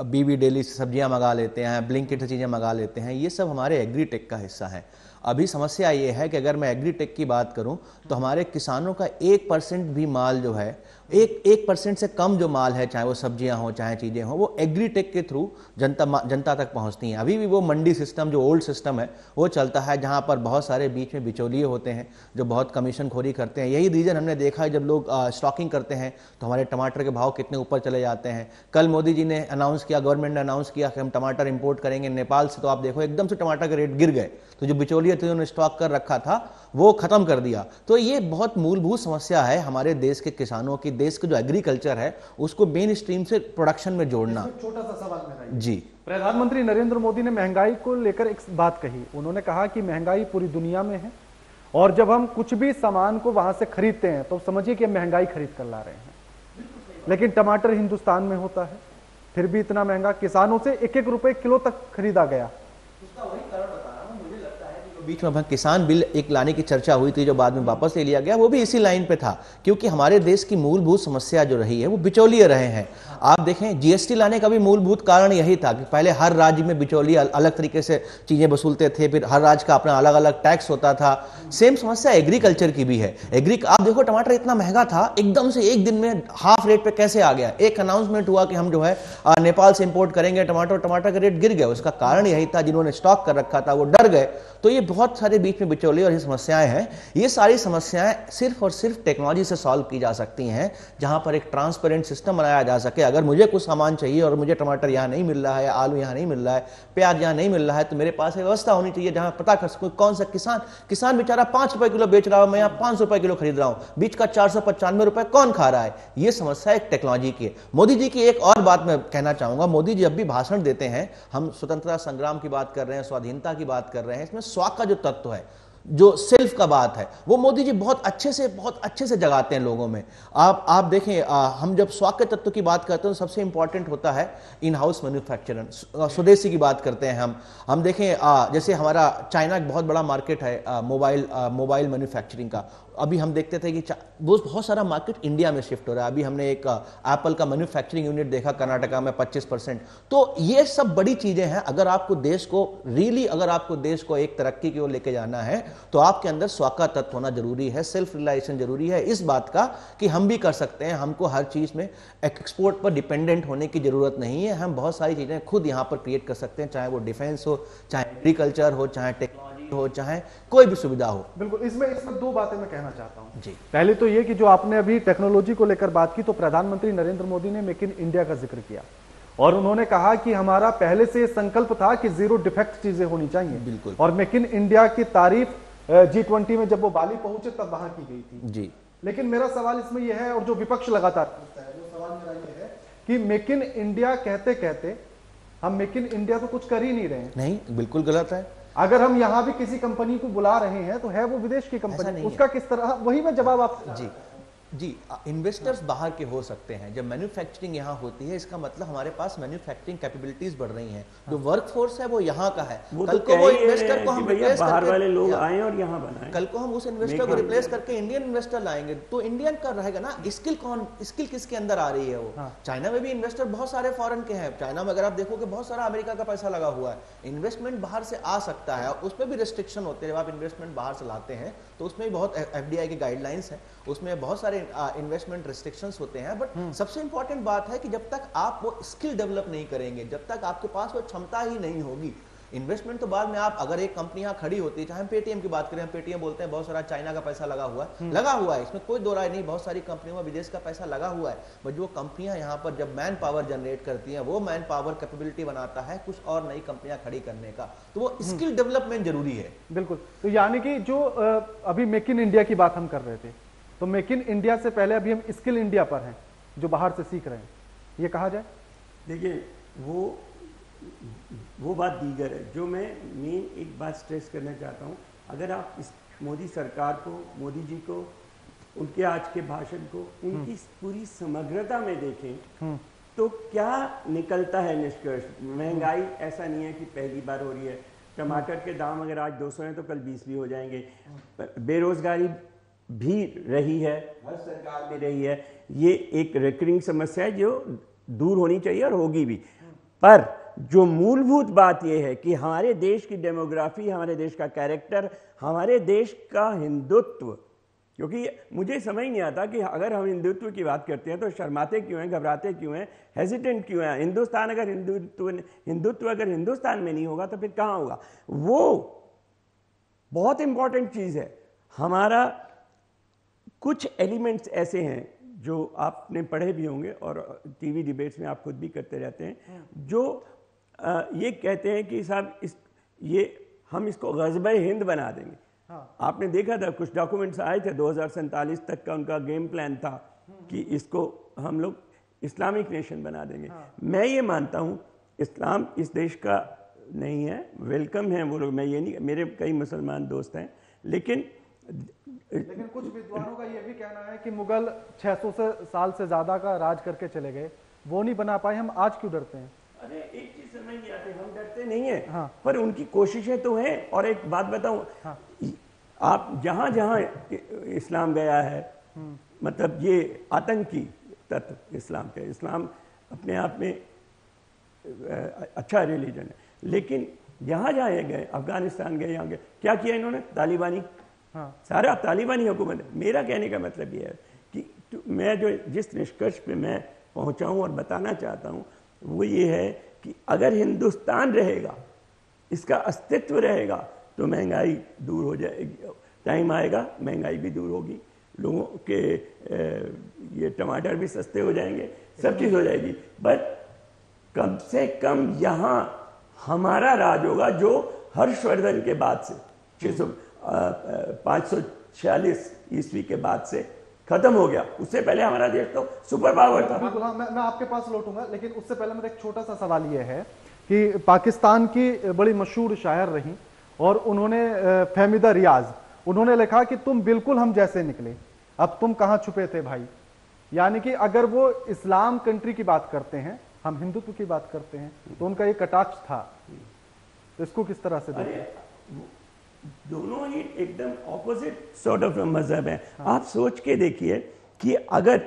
बीबी डेली से सब्जियां मंगा लेते हैं, ब्लिंकिट से चीज़ें मंगा लेते हैं, ये सब हमारे एग्रीटेक का हिस्सा है। अभी समस्या ये है कि अगर मैं एग्रीटेक की बात करूं तो हमारे किसानों का 1% भी माल जो है, 1% से कम जो माल है, चाहे वो सब्जियां हो चाहे चीज़ें हो, वो एग्रीटेक के थ्रू जनता तक पहुंचती हैं। अभी भी वो मंडी सिस्टम जो ओल्ड सिस्टम है वो चलता है, जहां पर बहुत सारे बीच में बिचौलिए होते हैं जो बहुत कमीशन खोरी करते हैं। यही रीज़न हमने देखा है, जब लोग स्टॉकिंग करते हैं तो हमारे टमाटर के भाव कितने ऊपर चले जाते हैं। कल मोदी जी ने अनाउंस किया, गवर्नमेंट ने अनाउंस किया कि हम टमाटर इंपोर्ट करेंगे नेपाल से, तो आप देखो एकदम से टमाटर के रेट गिर गए। तो जो बिचौलिए थे उन्होंने स्टॉक कर रखा था वो खत्म कर दिया। तो ये बहुत मूलभूत समस्या है हमारे देश के किसानों की। देश का जो एग्रीकल्चर है उसको मेन स्ट्रीम से प्रोडक्शन में जोड़ना। छोटा सा सवाल मेरा जी, प्रधानमंत्री नरेंद्र मोदी ने महंगाई को लेकर एक बात कही। उन्होंने कहा कि महंगाई पूरी दुनिया में है और जब हम कुछ भी सामान को वहां से खरीदते हैं तो समझिए कि हम महंगाई खरीद कर ला रहे हैं। लेकिन टमाटर हिंदुस्तान में होता है, फिर भी इतना महंगा, किसानों से 1-1 रुपए किलो तक खरीदा गया। उसका वही कारण बता रहा हूं। मुझे लगता है कि बीच में किसान बिल एक लाने की चर्चा हुई थी जो बाद में वापस ले लिया गया, वो भी इसी लाइन पे था, क्योंकि हमारे देश की मूलभूत समस्या जो रही है वो बिचौलिए रहे हैं। आप देखें, जीएसटी लाने का भी मूलभूत कारण यही था कि पहले हर राज्य में बिचौलिए अलग तरीके से चीजें वसूलते थे, फिर हर राज्य का अपना अलग अलग टैक्स होता था। सेम समस्या एग्रीकल्चर की भी है। आप देखो टमाटर इतना महंगा था, एकदम से एक दिन में हाफ रेट पे कैसे आ गया। एक अनाउंसमेंट हुआ कि हम जो है नेपाल से इंपोर्ट करेंगे टमाटर का रेट गिर गया। उसका कारण यही था, जिन्होंने स्टॉक कर रखा था वो डर गए। तो ये बहुत सारे बीच में बिचौलिए और ये समस्याएं हैं। ये सारी समस्याएं सिर्फ और सिर्फ टेक्नोलॉजी से सॉल्व की जा सकती हैं, जहां पर एक ट्रांसपेरेंट सिस्टम बनाया जा सके। अगर मुझे कुछ सामान चाहिए और मुझे टमाटर यहां नहीं मिल रहा है, आलू यहां नहीं मिल रहा है, प्याज यहां नहीं मिल रहा है, तो मेरे पास एक व्यवस्था होनी चाहिए जहां पता कर सकूं कौन सा किसान बेचारा 5 रुपए किलो बेच रहा हूं, मैं यहां 500 रुपए किलो खरीद रहा हूं, बीच का 495 रुपए कौन खा रहा है। यह समस्या एक टेक्नोलॉजी की है। मोदी जी की एक और बात मैं कहना चाहूंगा, मोदी जी जब भी भाषण देते हैं, हम स्वतंत्रता संग्राम की बात कर रहे हैं, स्वाधीनता की बात कर रहे हैं, इसमें स्व का जो तत्व है, जो सेल्फ का बात है, वो मोदी जी बहुत अच्छे से जगाते हैं लोगों में। आप देखें, हम जब स्वास्थ्य तत्व की बात करते हैं तो सबसे इंपॉर्टेंट होता है इन हाउस मैन्युफैक्चरिंग, स्वदेशी की बात करते हैं हम देखें, जैसे हमारा चाइना एक बहुत बड़ा मार्केट है मोबाइल मैन्युफैक्चरिंग का। अभी हम देखते थे कि बहुत सारा मार्केट इंडिया में शिफ्ट हो रहा है। अभी हमने एक एप्पल का मैन्युफैक्चरिंग यूनिट देखा कर्नाटका में 25%। तो ये सब बड़ी चीजें हैं। अगर आपको देश को एक तरक्की की ओर लेके जाना है तो आपके अंदर स्वाका तत्व होना जरूरी है, सेल्फ रिलायेशन जरूरी है, इस बात का कि हम भी कर सकते हैं। हमको हर चीज में एक्सपोर्ट पर डिपेंडेंट होने की जरूरत नहीं है। हम बहुत सारी चीजें खुद यहां पर क्रिएट कर सकते हैं, चाहे वो डिफेंस हो, चाहे एग्रीकल्चर हो, चाहे टेक्नोलॉजी हो, चाहे कोई भी सुविधा हो। बिल्कुल, इसमें 2 बातें मैं कहना चाहता हूं जी। पहले तो ये कि जो आपने अभी टेक्नोलॉजी को लेकर बात की, तो प्रधानमंत्री नरेंद्र मोदी ने मेक इन इंडिया का जिक्र किया और उन्होंने कहा कि हमारा पहले से संकल्प था कि 0 डिफेक्ट चीजें होनी चाहिए। बिल्कुल। और मेक इन इंडिया की तारीफ G20 में जब वो बाली पहुंचे तब वहां की गई थी। जी। लेकिन मेरा सवाल इसमें यह है, और जो विपक्ष लगातार करता है, वो सवाल मेरा यह है कि मेक इन इंडिया कहते कहते हम मेक इन इंडिया तो कुछ कर ही नहीं रहे हैं। नहीं, बिल्कुल गलत है। अगर हम यहां भी किसी कंपनी को बुला रहे हैं तो है वो विदेश की कंपनी, उसका किस तरह, वही मैं जवाब आप जी इन्वेस्टर्स बाहर के हो सकते हैं। जब मैन्युफैक्चरिंग यहाँ होती है, इसका मतलब हमारे पास मैन्युफैक्चरिंग कैपेबिलिटीज बढ़ रही हैं। जो वर्कफोर्स है वो यहाँ का है। कल को वो इन्वेस्टर को हम रिप्लेस बाहर वाले लोग आए और यहाँ बनाएं। कल को हम उस इन्वेस्टर को रिप्लेस करके इंडियन इन्वेस्टर लाएंगे तो इंडियन का रहेगा ना। स्किल किसके अंदर आ रही है वो। चाइना में भी इन्वेस्टर बहुत सारे फॉरेन के हैं। चाइना में अगर आप देखोगे बहुत सारा अमेरिका का पैसा लगा हुआ है। इन्वेस्टमेंट बाहर से आ सकता है, उसमें भी रिस्ट्रिक्शन होते हैं। जब आप इन्वेस्टमेंट बाहर से लाते हैं तो उसमें भी बहुत FDI की गाइडलाइंस है, उसमें बहुत सारे इन्वेस्टमेंट रिस्ट्रिक्शंस होते हैं। बट सबसे इंपॉर्टेंट बात है कि जब तक आप वो स्किल डेवलप नहीं करेंगे, जब तक आपके पास वो क्षमता ही नहीं होगी, इन्वेस्टमेंट तो बाद में आप, अगर एक कंपनी यहाँ खड़ी होती है, चाहे हम पेटीएम की बात करें, हम पेटीएम बोलते हैं बहुत सारा चाइना का पैसा लगा हुआ है, इसमें कोई दो राय नहीं, बहुत सारी कंपनियों में विदेश का पैसा लगा हुआ है। बट जो कंपनियां यहाँ पर जब मैन पावर जनरेट करती हैं, वो मैन पावर कैपेबिलिटी बनाता है कुछ और नई कंपनियां खड़ी करने का, तो वो स्किल डेवलपमेंट जरूरी है। बिल्कुल। तो यानी कि जो अभी मेक इन इंडिया की बात हम कर रहे थे, तो मेक इन इंडिया से पहले अभी हम स्किल इंडिया पर हैं, जो बाहर से सीख रहे हैं, ये कहा जाए। देखिए, वो बात दीगर है। जो मैं मेन एक बात स्ट्रेस करना चाहता हूँ, अगर आप इस मोदी सरकार को, मोदी जी को, उनके आज के भाषण को, उनकी पूरी समग्रता में देखें तो क्या निकलता है निष्कर्ष। महंगाई ऐसा नहीं है कि पहली बार हो रही है, टमाटर के दाम अगर आज 200 हैं तो कल 20 भी हो जाएंगे। बेरोजगारी भी रही है, हर सरकार में रही है, ये एक रिकरिंग समस्या है जो दूर होनी चाहिए और होगी भी। पर जो मूलभूत बात यह है कि हमारे देश की डेमोग्राफी, हमारे देश का कैरेक्टर, हमारे देश का हिंदुत्व, क्योंकि मुझे समझ नहीं आता कि अगर हम हिंदुत्व की बात करते हैं तो शर्माते क्यों हैं, घबराते क्यों हैं, हेजिटेंट क्यों हैं। हिंदुस्तान अगर हिंदुत्व अगर हिंदुस्तान में नहीं होगा तो फिर कहाँ होगा? वो बहुत इंपॉर्टेंट चीज़ है। हमारा कुछ एलिमेंट्स ऐसे हैं जो आपने पढ़े भी होंगे और टीवी डिबेट्स में आप खुद भी करते रहते हैं, जो ये कहते हैं कि साहब हम इसको ग़ज़ब-ए हिंद बना देंगे। आपने देखा था कुछ डॉक्यूमेंट्स आए थे 2047 तक का उनका गेम प्लान था कि इसको हम लोग इस्लामिक नेशन बना देंगे। मैं ये मानता हूँ इस्लाम इस देश का नहीं है, वेलकम है वो लोग, मैं ये नहीं, मेरे कई मुसलमान दोस्त हैं, लेकिन कुछ विद्वानों का ये भी कहना है कि मुगल 600 साल से ज्यादा का राज करके चले गए, वो नहीं बना पाए, हम आज क्यों डरते हैं? अरे एक चीज समझ नहीं आती, हम डरते नहीं है, पर उनकी कोशिशें तो हैं। और एक बात बताऊं, आप जहां जहां इस्लाम गया है, मतलब ये आतंकी तत्व इस्लाम के, इस्लाम अपने आप में अच्छा रिलीजन है, लेकिन जहां जहां ये गए, अफगानिस्तान गए, यहाँ गए, क्या किया इन्होंने? तालिबानी, सारा तालिबानी हुकूमत है। मेरा कहने का मतलब ये है कि मैं जिस निष्कर्ष पे मैं पहुंचा हूं और बताना चाहता हूं वो ये है कि अगर हिंदुस्तान रहेगा, इसका अस्तित्व रहेगा, तो महंगाई दूर हो जाएगी। टाइम आएगा महंगाई भी दूर होगी, लोगों के ये टमाटर भी सस्ते हो जाएंगे, सब चीज़ हो जाएगी। बट कम से कम यहाँ हमारा राज होगा, जो हर्षवर्धन के बाद से 546 ईस्वी के बाद से खत्म हो गया। उससे पहले हमारा देश तो सुपर पावर था। बिल्कुल, हाँ, मैं आपके पास लौटूंगा, लेकिन उससे पहले मेरा एक छोटा सा सवाल यह है कि पाकिस्तान की बड़ी मशहूर शायर रही और उन्होंने फहमीदा रियाज, उन्होंने लिखा कि तुम बिल्कुल हम जैसे निकले, अब तुम कहाँ छुपे थे भाई। यानी कि अगर वो इस्लाम कंट्री की बात करते हैं, हम हिंदुत्व की बात करते हैं, तो उनका ये कटाक्ष था। तो इसको किस तरह से देखें? दोनों ही एकदम ऑपोजिट सॉर्ट ऑफ मजहब है। आप सोच के देखिए कि अगर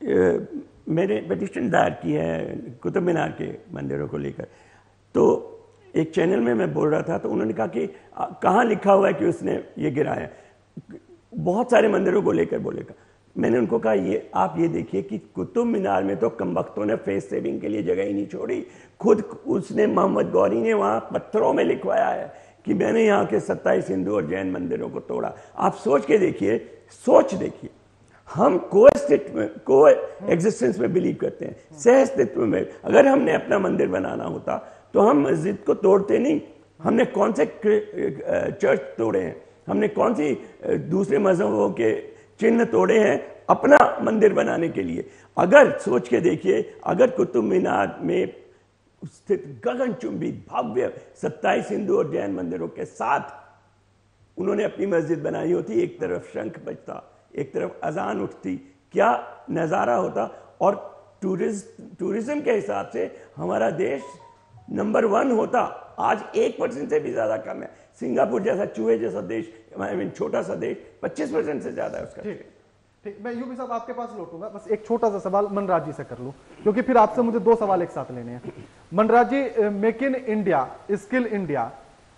मैंने पिटीशन दायर की है कुतुब मीनार के मंदिरों को लेकर, तो एक चैनल में मैं बोल रहा था, तो उन्होंने कहा कि कहाँ लिखा हुआ है कि उसने ये गिराया। बहुत सारे मंदिरों को लेकर बोलेगा। मैंने उनको कहा ये आप ये देखिए कि कुतुब मीनार में तो कमबख्तों ने फेस सेविंग के लिए जगह ही नहीं छोड़ी। खुद उसने, मोहम्मद गौरी ने वहाँ पत्थरों में लिखवाया है कि मैंने यहाँ के 27 हिंदू और जैन मंदिरों को तोड़ा। आप सोच के देखिए, सोच देखिए, हम को एग्जिस्टेंस में बिलीव करते हैं, सह अस्तित्व में। अगर हमने अपना मंदिर बनाना होता तो हम मस्जिद को तोड़ते नहीं। हमने कौन से चर्च तोड़े हैं, हमने कौन सी दूसरे मजहबों के चिन्ह तोड़े हैं अपना मंदिर बनाने के लिए। अगर सोच के देखिए, अगर कुतुब मीनार में स्थित गगनचुंबी भव्य 27 हिंदू और जैन मंदिरों के साथ उन्होंने अपनी मस्जिद बनाई होती, एक तरफ शंख बजता, एक तरफ अजान उठती, क्या नज़ारा होता। और टूरिज्म के हिसाब से हमारा देश नंबर 1 होता। आज 1% से भी ज़्यादा कम है। सिंगापुर जैसा चूहे जैसा देश, छोटा सा देश, 25% से ज़्यादा है उसका। ठीक, मैं यूपी साहब आपके पास लौटूंगा। बस एक छोटा सा सवाल मनराज जी से कर लूं, क्योंकि फिर आपसे मुझे 2 सवाल एक साथ लेने हैं। Manraj ji, make in India, skill India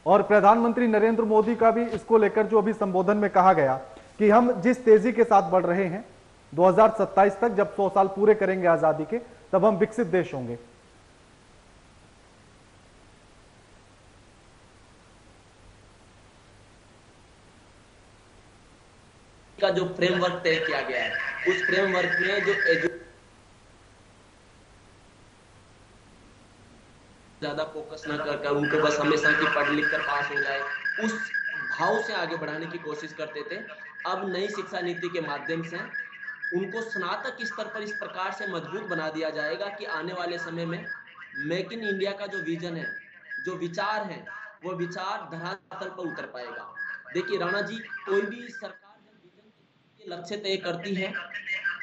और प्रधानमंत्री नरेंद्र मोदी का भी इसको लेकर जो अभी संबोधन में कहा गया कि हम जिस तेजी के साथ बढ़ रहे हैं, 2027 तक जब 100 साल पूरे करेंगे आजादी के, तब हम विकसित देश होंगे। का जो फ्रेमवर्क तय किया गया है, उस फ्रेमवर्क में जो ज्यादा फोकस न कर उनको बस हमेशा की पढ़ लिख कर पास हो जाए, उस भाव से आगे बढ़ाने की कोशिश करते थे। अब नई शिक्षा नीति के माध्यम से उनको स्नातक स्तर पर इस प्रकार से मजबूत बना दिया जाएगा कि आने वाले समय में मेक इन इंडिया का जो विजन है, जो विचार है, वो विचार धरातल पर उतर पाएगा। देखिए राणा जी, कोई भी सरकार लक्ष्य तय करती है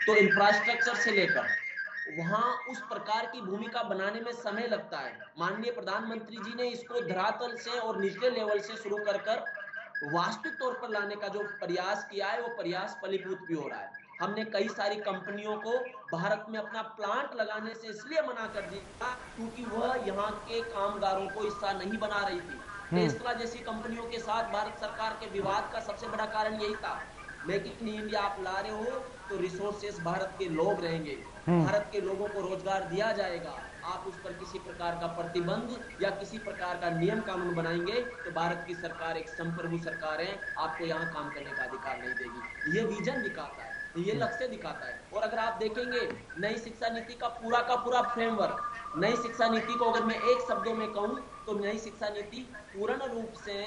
तो इंफ्रास्ट्रक्चर से लेकर वहां उस प्रकार की भूमिका बनाने में समय लगता है। माननीय प्रधानमंत्री जी ने इसको धरातल से और निचले लेवल से शुरू कर वास्तविक तौर पर लाने का जो प्रयास किया है, वो प्रयास फलीभूत भी हो रहा है। हमने कई सारी कंपनियों को भारत में अपना प्लांट लगाने से इसलिए मना कर दिया क्योंकि वह यहाँ के कामगारों को हिस्सा नहीं बना रही थी। टेस्ला जैसी कंपनियों के साथ भारत सरकार के विवाद का सबसे बड़ा कारण यही था। मेक इन इंडिया आप ला रहे हो तो रिसोर्सेस भारत के लोग रहेंगे, भारत के लोगों को रोजगार दिया जाएगा। आप उस पर किसी प्रकार का प्रतिबंध या किसी प्रकार का नियम कानून बनाएंगे तो भारत की सरकार एक संप्रभु सरकार है, आपको यहाँ काम करने का अधिकार नहीं देगी। ये विजन दिखाता है, ये लक्ष्य दिखाता है। और अगर आप देखेंगे नई शिक्षा नीति का पूरा फ्रेमवर्क, नई शिक्षा नीति को अगर मैं एक शब्दों में कहूं तो नई शिक्षा नीति पूर्ण रूप से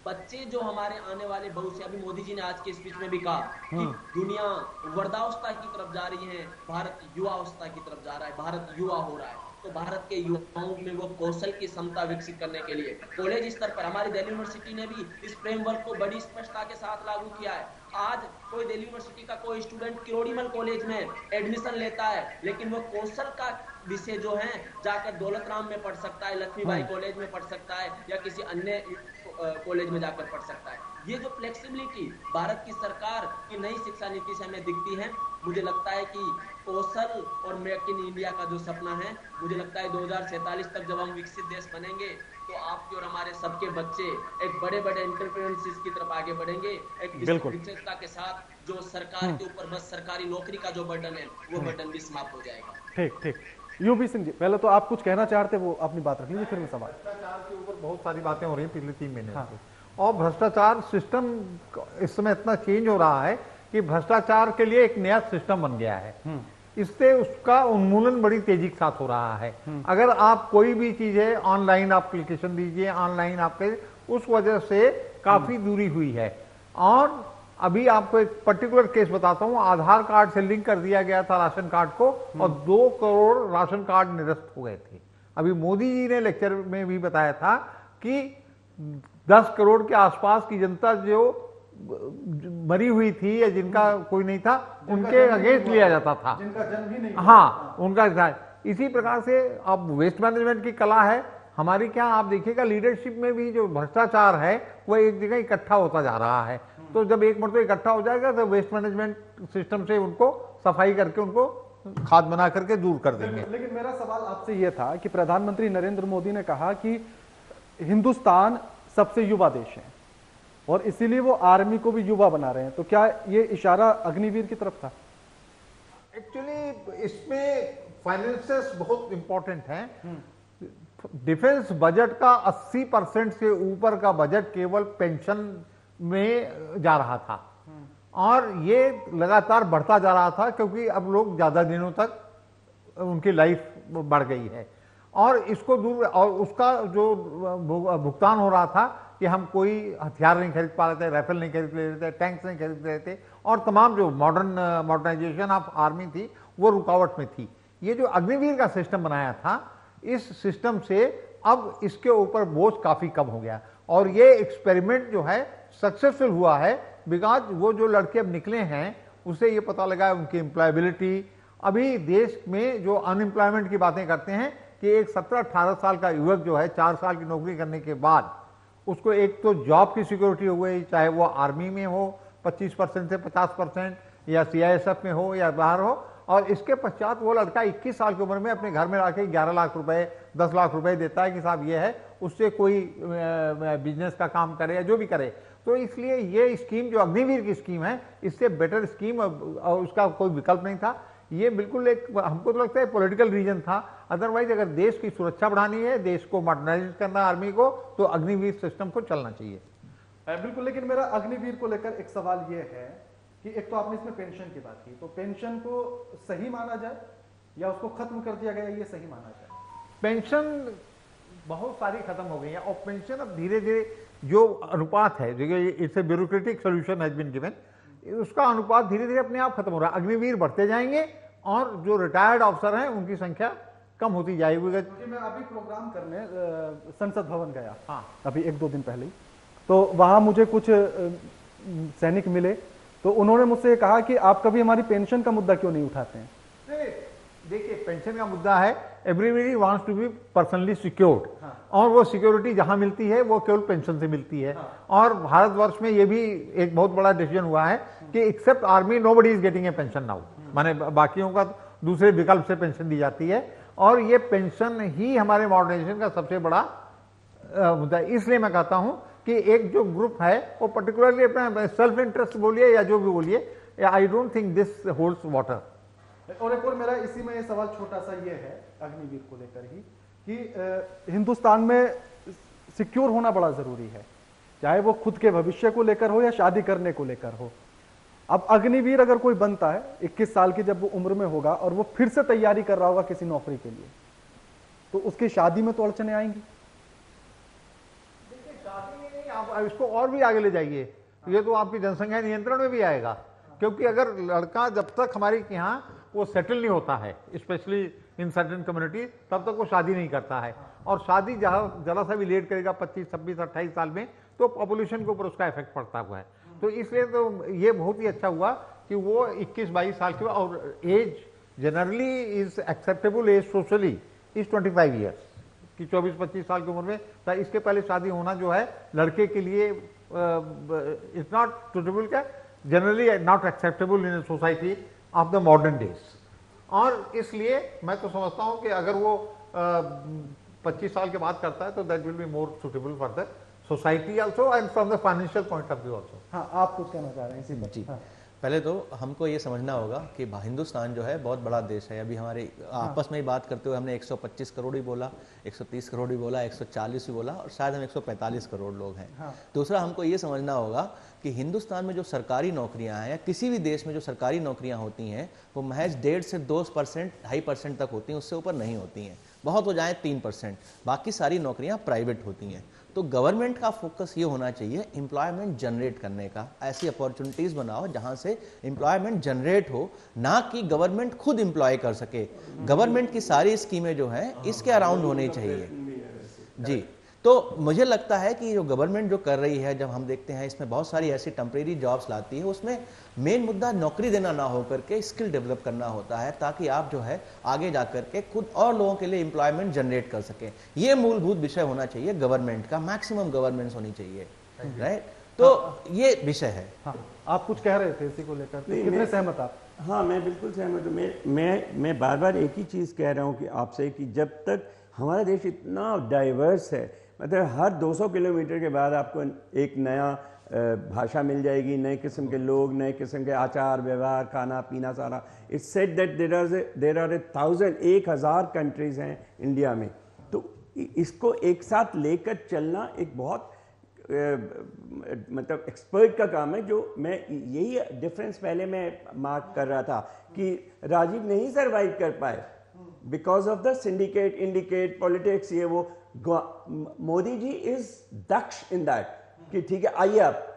बच्चे जो हमारे आने वाले भविष्य, अभी मोदी जी ने आज के स्पीच में भी कहा कि दुनिया वृद्धावस्था की तरफ जा रही है, भारत युवावस्था की तरफ जा रहा है, भारत युवा हो रहा है। तो भारत के युवाओं में वो कौशल की क्षमता विकसित करने के लिए कॉलेज स्तर पर हमारी दिल्ली यूनिवर्सिटी ने भी इस फ्रेमवर्क को बड़ी स्पष्टता के साथ लागू किया है। आज कोई दिल्ली यूनिवर्सिटी का कोई स्टूडेंट किरोड़ीमल कॉलेज में एडमिशन लेता है, लेकिन वो कौशल का विषय जो है जाकर दौलत राम में पढ़ सकता है, लक्ष्मीबाई कॉलेज में पढ़ सकता है या किसी अन्य कॉलेज में जाकर पढ़ सकता है। ये जो फ्लेक्सिबिलिटी भारत की सरकार की नई शिक्षा नीति से हमें दिखती है, मुझे लगता है कि कौशल और मेक इन इंडिया का जो सपना है, मुझे लगता है 2047 तक जब हम विकसित देश बनेंगे तो आपके और हमारे सबके बच्चे एक बड़े बड़े एंटरप्रेन्योरशिप की तरफ आगे बढ़ेंगे। एक विशेषता के साथ जो सरकार के ऊपर बस सरकारी नौकरी का जो बर्डन है वो बर्डन भी समाप्त हो जाएगा। ठीक ठीक। यूपी सिंह जी, पहले तो आप कुछ कहना चाहते, वो अपनी बात रख लीजिए, फिर मैं सवाल। भ्रष्टाचार के ऊपर बहुत सारी बातें हो रही हैं पिछले 3 महीने से, और भ्रष्टाचार सिस्टम इस समय इतना चेंज हो रहा है कि भ्रष्टाचार के लिए एक नया सिस्टम बन गया है। इससे उसका उन्मूलन बड़ी तेजी के साथ हो रहा है। अगर आप कोई भी चीज है ऑनलाइन एप्लीकेशन दीजिए, ऑनलाइन आपके, उस वजह से काफी दूरी हुई है। और अभी आपको एक पर्टिकुलर केस बताता हूं, आधार कार्ड से लिंक कर दिया गया था राशन कार्ड को और 2 करोड़ राशन कार्ड निरस्त हो गए थे। अभी मोदी जी ने लेक्चर में भी बताया था कि 10 करोड़ के आसपास की जनता जो मरी हुई थी या जिनका कोई नहीं था, उनके अगेंस्ट लिया जाता था, जिनका जन्म ही नहीं। हाँ, उनका था। इसी प्रकार से अब वेस्ट मैनेजमेंट की कला है हमारी। क्या आप देखिएगा लीडरशिप में भी जो भ्रष्टाचार है वह एक जगह इकट्ठा होता जा रहा है। तो जब एक मरतबा इकट्ठा हो जाएगा तो वेस्ट मैनेजमेंट सिस्टम से उनको सफाई करके उनको खाद बना करके दूर कर देंगे। लेकिन मेरा सवाल आपसे यह था कि प्रधानमंत्री नरेंद्र मोदी ने कहा कि हिंदुस्तान सबसे युवा देश है और इसीलिए वो आर्मी को भी युवा बना रहे हैं, तो क्या ये इशारा अग्निवीर की तरफ था? एक्चुअली इसमें फाइनेंसेस बहुत इंपॉर्टेंट हैं। डिफेंस बजट का 80% से ऊपर का बजट केवल पेंशन में जा रहा था और ये लगातार बढ़ता जा रहा था क्योंकि अब लोग ज्यादा दिनों तक उनकी लाइफ बढ़ गई है और इसको दूर, और उसका जो भुगतान हो रहा था कि हम कोई हथियार नहीं खरीद पा रहे थे, राइफल नहीं खरीद रहे थे, टैंक्स नहीं खरीद रहे थे और तमाम जो मॉडर्नाइजेशन ऑफ आर्मी थी वो रुकावट में थी। ये जो अग्निवीर का सिस्टम बनाया था, इस सिस्टम से अब इसके ऊपर बोझ काफी कम हो गया और ये एक्सपेरिमेंट जो है सक्सेसफुल हुआ है। बिकॉज वो जो लड़के अब निकले हैं उससे ये पता लगा है उनकी एम्प्लॉयबिलिटी। अभी देश में जो अनएम्प्लॉयमेंट की बातें करते हैं कि एक 17-18 साल का युवक जो है 4 साल की नौकरी करने के बाद उसको एक तो जॉब की सिक्योरिटी हो गई, चाहे वो आर्मी में हो 25% से 50% या CISF में हो या बाहर हो, और इसके पश्चात वो लड़का 21 साल की उम्र में अपने घर में लाके 11 लाख रुपए 10 लाख रुपए देता है कि साहब ये है, उससे कोई बिजनेस का काम करे या जो भी करे। तो इसलिए ये स्कीम जो अग्निवीर की स्कीम है, इससे बेटर स्कीम और उसका कोई विकल्प नहीं था। ये बिल्कुल एक, हमको तो लगता है पॉलिटिकल रीजन था। अदरवाइज अगर देश की सुरक्षा बढ़ानी है, देश को मॉडर्नाइज करना आर्मी को, तो अग्निवीर सिस्टम को चलना चाहिए। बिल्कुल, लेकिन मेरा अग्निवीर को लेकर एक सवाल ये है कि एक तो आपने इसमें पेंशन की बात की, तो पेंशन को सही माना जाए या उसको खत्म कर दिया गया, ये सही माना जाए? पेंशन बहुत सारी खत्म हो गई है और पेंशन अब धीरे धीरे जो अनुपात है, it's a bureaucratic solution has been given, उसका अनुपात धीरे धीरे अपने आप खत्म हो रहा है। अग्निवीर बढ़ते जाएंगे और जो रिटायर्ड ऑफिसर हैं उनकी संख्या कम होती जाएगी। क्योंकि मैं अभी प्रोग्राम करने संसद भवन गया, हाँ अभी 1-2 दिन पहले, तो वहां मुझे कुछ सैनिक मिले, तो उन्होंने मुझसे कहा कि आप कभी हमारी पेंशन का मुद्दा क्यों नहीं उठाते हैं? देखिए पेंशन का मुद्दा है, everybody wants to be personally secured, और वो सिक्योरिटी जहां मिलती है वो केवल पेंशन से मिलती है। और भारतवर्ष में ये भी एक बहुत बड़ा डिसीजन हुआ है कि except army nobody is getting a pension now, माने बाकियों का दूसरे विकल्प से पेंशन दी जाती है, और ये पेंशन ही हमारे मॉडर्नाइजेशन का सबसे बड़ा मुद्दा है। इसलिए मैं कहता हूं कि एक जो ग्रुप है वो पर्टिकुलरली अपना सेल्फ इंटरेस्ट बोलिए या जो भी बोलिए, I don't think this holds water. और एक और मेरा इसी में सवाल छोटा सा ये है अग्निवीर को लेकर ही कि हिंदुस्तान में सिक्योर होना बड़ा जरूरी है, चाहे वो खुद के भविष्य को लेकर हो या शादी करने को लेकर हो। अब अग्निवीर अगर कोई बनता है 21 साल की जब वो उम्र में होगा और वो फिर से तैयारी कर रहा होगा किसी नौकरी के लिए, तो उसकी शादी में तो अड़चने आएंगी। देखिए शादी में नहीं, आप इसको और भी आगे ले जाइए, ये तो आपकी जनसंख्या नियंत्रण में भी आएगा, क्योंकि अगर लड़का जब तक हमारे यहाँ वो सेटल नहीं होता है, स्पेशली इन सर्टेन कम्युनिटी, तब तक वो शादी नहीं करता है, और शादी जहाँ जरा सा भी लेट करेगा 25, 26, 28 साल में, तो पॉपुलेशन के ऊपर उसका इफेक्ट पड़ता हुआ है। तो इसलिए तो ये बहुत ही अच्छा हुआ कि वो 21-22 साल के, और as generally is acceptable as socially is 25 years कि 24-25 साल की उम्र में, तो इसके पहले शादी होना जो है लड़के के लिए इट्स नॉट सुटेबल, क्या generally not acceptable in society of the modern days. और इसलिए मैं तो समझता हूं कि अगर वो 25 साल के बाद करता है तो that will be more suitable for the society also and from the financial point of view also. हाँ, आप कुछ कहना चाह रहे हैं इसी में? जी, पहले तो हमको ये समझना होगा कि हिंदुस्तान जो है बहुत बड़ा देश है। अभी हमारे आपस में ही बात करते हुए हमने 125 करोड़ ही बोला, 130 करोड़ ही बोला, 140 ही बोला, और शायद हम 145 करोड़ लोग हैं। दूसरा हमको ये समझना होगा कि हिंदुस्तान में जो सरकारी नौकरियां हैं या किसी भी देश में जो सरकारी नौकरियां होती हैं वो महज 1.5 से 2%, 2.5% तक होती हैं, उससे ऊपर नहीं होती हैं। बहुत हो जाए 3%, बाकी सारी नौकरियां प्राइवेट होती हैं। तो गवर्नमेंट का फोकस ये होना चाहिए एम्प्लॉयमेंट जनरेट करने का, ऐसी अपॉर्चुनिटीज बनाओ जहां से एम्प्लॉयमेंट जनरेट हो, ना कि गवर्नमेंट खुद एम्प्लॉय कर सके। गवर्नमेंट की सारी स्कीमें जो हैं इसके अराउंड होनी चाहिए। जी, तो मुझे लगता है कि जो गवर्नमेंट जो कर रही है, जब हम देखते हैं इसमें बहुत सारी ऐसी टेम्परेरी जॉब्स लाती है, उसमें मेन मुद्दा नौकरी देना ना हो करके स्किल डेवलप करना होता है, ताकि आप जो है आगे जा करके खुद और लोगों के लिए एम्प्लॉयमेंट जनरेट कर सकें। ये मूलभूत विषय होना चाहिए गवर्नमेंट का, मैक्सिमम गवर्नमेंट होनी चाहिए, राइट? तो ये विषय है। हाँ, आप कुछ कह रहे थे इसी को लेकर, कितने सहमत आप? हाँ, मैं बिल्कुल सहमत हूँ। मैं बार बार एक ही चीज़ कह रहा हूँ कि आपसे कि जब तक हमारा देश इतना डाइवर्स है, मतलब हर 200 किलोमीटर के बाद आपको एक नया भाषा मिल जाएगी, नए किस्म के लोग, नए किस्म के आचार व्यवहार, खाना पीना सारा। It's said that there are 1,000 countries हैं इंडिया में। तो इसको एक साथ लेकर चलना एक बहुत मतलब एक्सपर्ट का काम है। जो मैं यही डिफरेंस पहले मैं मार्क कर रहा था कि राजीव नहीं सरवाइव कर पाए because of the syndicate, indicate, politics, ये वो। Modi ji is Daksha in that कि ठीक है, आइए आप,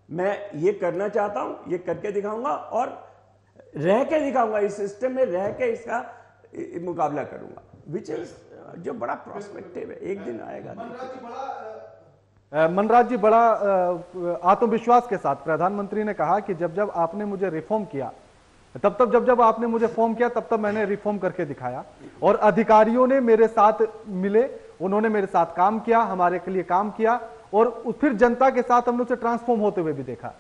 मैं ये करना चाहता हूं, ये करके दिखाऊंगा और रह के दिखाऊंगा, इस सिस्टम में रह के इसका मुकाबला करूंगा, विच इज जो बड़ा प्रोस्पेक्टिव है, एक दिन आएगा। मनराज जी, बड़ा आत्मविश्वास के साथ प्रधानमंत्री ने कहा कि जब जब आपने मुझे रिफॉर्म किया, जब आपने मुझे फॉर्म किया तब मैंने रिफॉर्म करके दिखाया, और अधिकारियों ने मेरे साथ मिले, उन्होंने मेरे साथ काम किया, हमारे के लिए काम किया, और फिर जनता के साथ हमने उसे ट्रांसफॉर्म होते हुए भी देखा।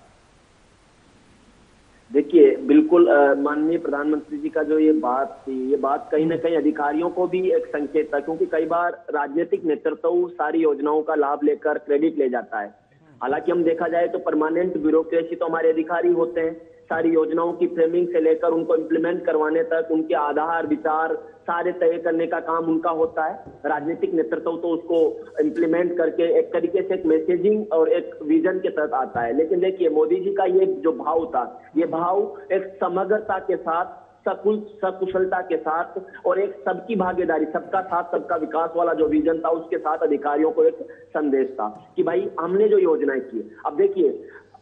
देखिए, बिल्कुल माननीय प्रधानमंत्री जी का जो ये बात थी, ये बात कहीं ना कहीं अधिकारियों को भी एक संकेत था, क्योंकि कई बार राजनीतिक नेतृत्व सारी योजनाओं का लाभ लेकर क्रेडिट ले जाता है। हालांकि हम देखा जाए तो परमानेंट ब्यूरोक्रेसी तो हमारे अधिकारी होते हैं, सारी योजनाओं की फ्रेमिंग से लेकर उनको इम्प्लीमेंट करवाने तक उनके आधार विचार सारे तय करने का काम उनका होता है। राजनीतिक नेतृत्व तो उसको इम्प्लीमेंट करके एक तरीके से एक मैसेजिंग और एक विजन के तहत आता है। लेकिन देखिए, मोदी जी का ये जो भाव था, ये भाव एक समग्रता के साथ, सकुशलता के साथ और एक सबकी भागीदारी, सबका साथ सबका विकास वाला जो विजन था, उसके साथ अधिकारियों को एक संदेश था कि भाई हमने जो योजनाएं की। अब देखिए,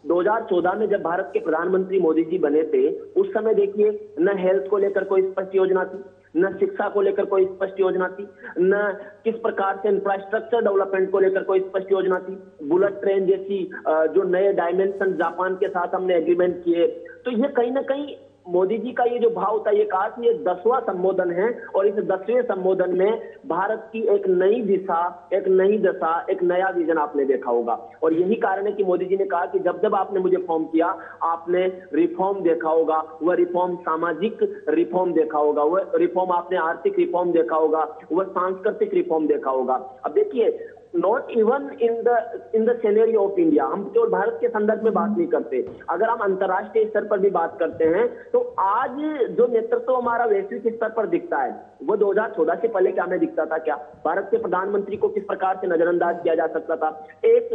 2014 में जब भारत के प्रधानमंत्री मोदी जी बने थे, उस समय देखिए न हेल्थ को लेकर कोई स्पष्ट योजना थी, न शिक्षा को लेकर कोई स्पष्ट योजना थी, न किस प्रकार से इंफ्रास्ट्रक्चर डेवलपमेंट को लेकर कोई स्पष्ट योजना थी। बुलेट ट्रेन जैसी जो नए डायमेंशन जापान के साथ हमने एग्रीमेंट किए, तो ये कहीं ना कहीं मोदी जी का ये जो भाव था, ये कहा कि ये 10वां संबोधन है और इस 10वें संबोधन में भारत की एक नई दिशा, एक नई दशा, एक नया विजन आपने देखा होगा। और यही कारण है कि मोदी जी ने कहा कि जब जब आपने मुझे फॉर्म किया, आपने रिफॉर्म देखा होगा, वह रिफॉर्म सामाजिक रिफॉर्म देखा होगा, वह रिफॉर्म आपने आर्थिक रिफॉर्म देखा होगा, वह सांस्कृतिक रिफॉर्म देखा होगा। अब देखिए, not even in the scenario of India, हम केवल भारत के संदर्भ में बात नहीं करते, अगर हम अंतर्राष्ट्रीय स्तर पर भी बात करते हैं तो आज जो नेतृत्व हमारा वैश्विक स्तर पर दिखता है, वो 2014 से पहले क्या में दिखता था? क्या भारत के प्रधानमंत्री को किस प्रकार से नजरअंदाज किया जा सकता था? एक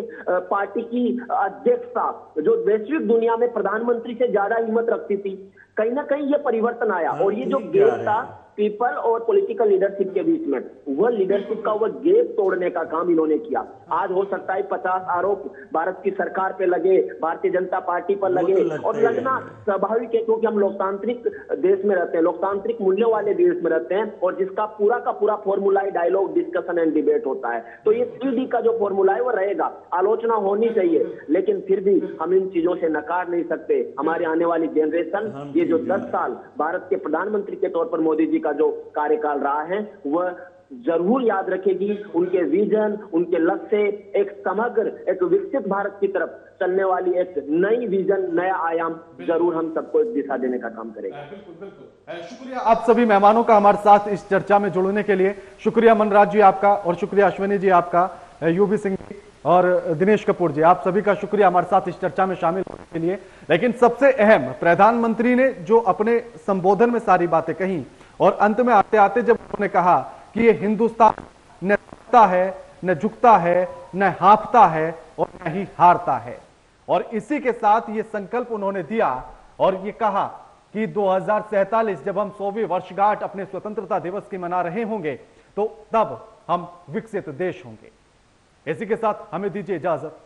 पार्टी की अध्यक्षा जो वैश्विक दुनिया में प्रधानमंत्री से ज्यादा हिम्मत रखती थी, कहीं ना कहीं ये परिवर्तन आया। और ये जो गेप था पीपल और पॉलिटिकल लीडरशिप के बीच में, वह लीडरशिप का वह गेप तोड़ने का काम इन्होंने किया। आज हो सकता है 50 आरोप भारत की सरकार पे लगे, भारतीय जनता पार्टी पर लगे, और लगना स्वाभाविक है क्योंकि हम लोकतांत्रिक देश में रहते हैं, लोकतांत्रिक मूल्यों वाले देश में रहते हैं, और जिसका पूरा का पूरा formula dialogue, discussion and debate होता है। तो ये 3D का जो फॉर्मूला है वो रहेगा, आलोचना होनी चाहिए, लेकिन फिर भी हम इन चीजों से नकार नहीं सकते। हमारे आने वाली जनरेशन, ये जो 10 साल भारत के प्रधानमंत्री के तौर पर मोदी जी का जो कार्यकाल रहा है, वह जरूर याद रखेगी। उनके विजन, उनके लक्ष्य, एक समग्र, एक विकसित भारत की तरफ चलने वाली एक नई विजन, नया आयाम जरूर हम सबको एक दिशा देने का काम करेगा। बिल्कुल बिल्कुल। शुक्रिया आप सभी मेहमानों का हमारे साथ इस चर्चा में जुड़ने के लिए। शुक्रिया मनराज जी आपका, और शुक्रिया अश्विनी जी आपका, यूबी सिंह जी और दिनेश कपूर जी, आप सभी का शुक्रिया हमारे साथ इस चर्चा में शामिल होने के लिए। लेकिन सबसे अहम, प्रधानमंत्री ने जो अपने संबोधन में सारी बातें कही, और अंत में आते आते जब उन्होंने कहा कि ये हिंदुस्तान न झुकता है, न झुकता है, न हाँफता है, और न ही हारता है, और इसी के साथ ये संकल्प उन्होंने दिया और ये कहा कि 2047 जब हम 100वीं वर्षगांठ अपने स्वतंत्रता दिवस की मना रहे होंगे, तो तब हम विकसित देश होंगे। इसी के साथ हमें दीजिए इजाजत।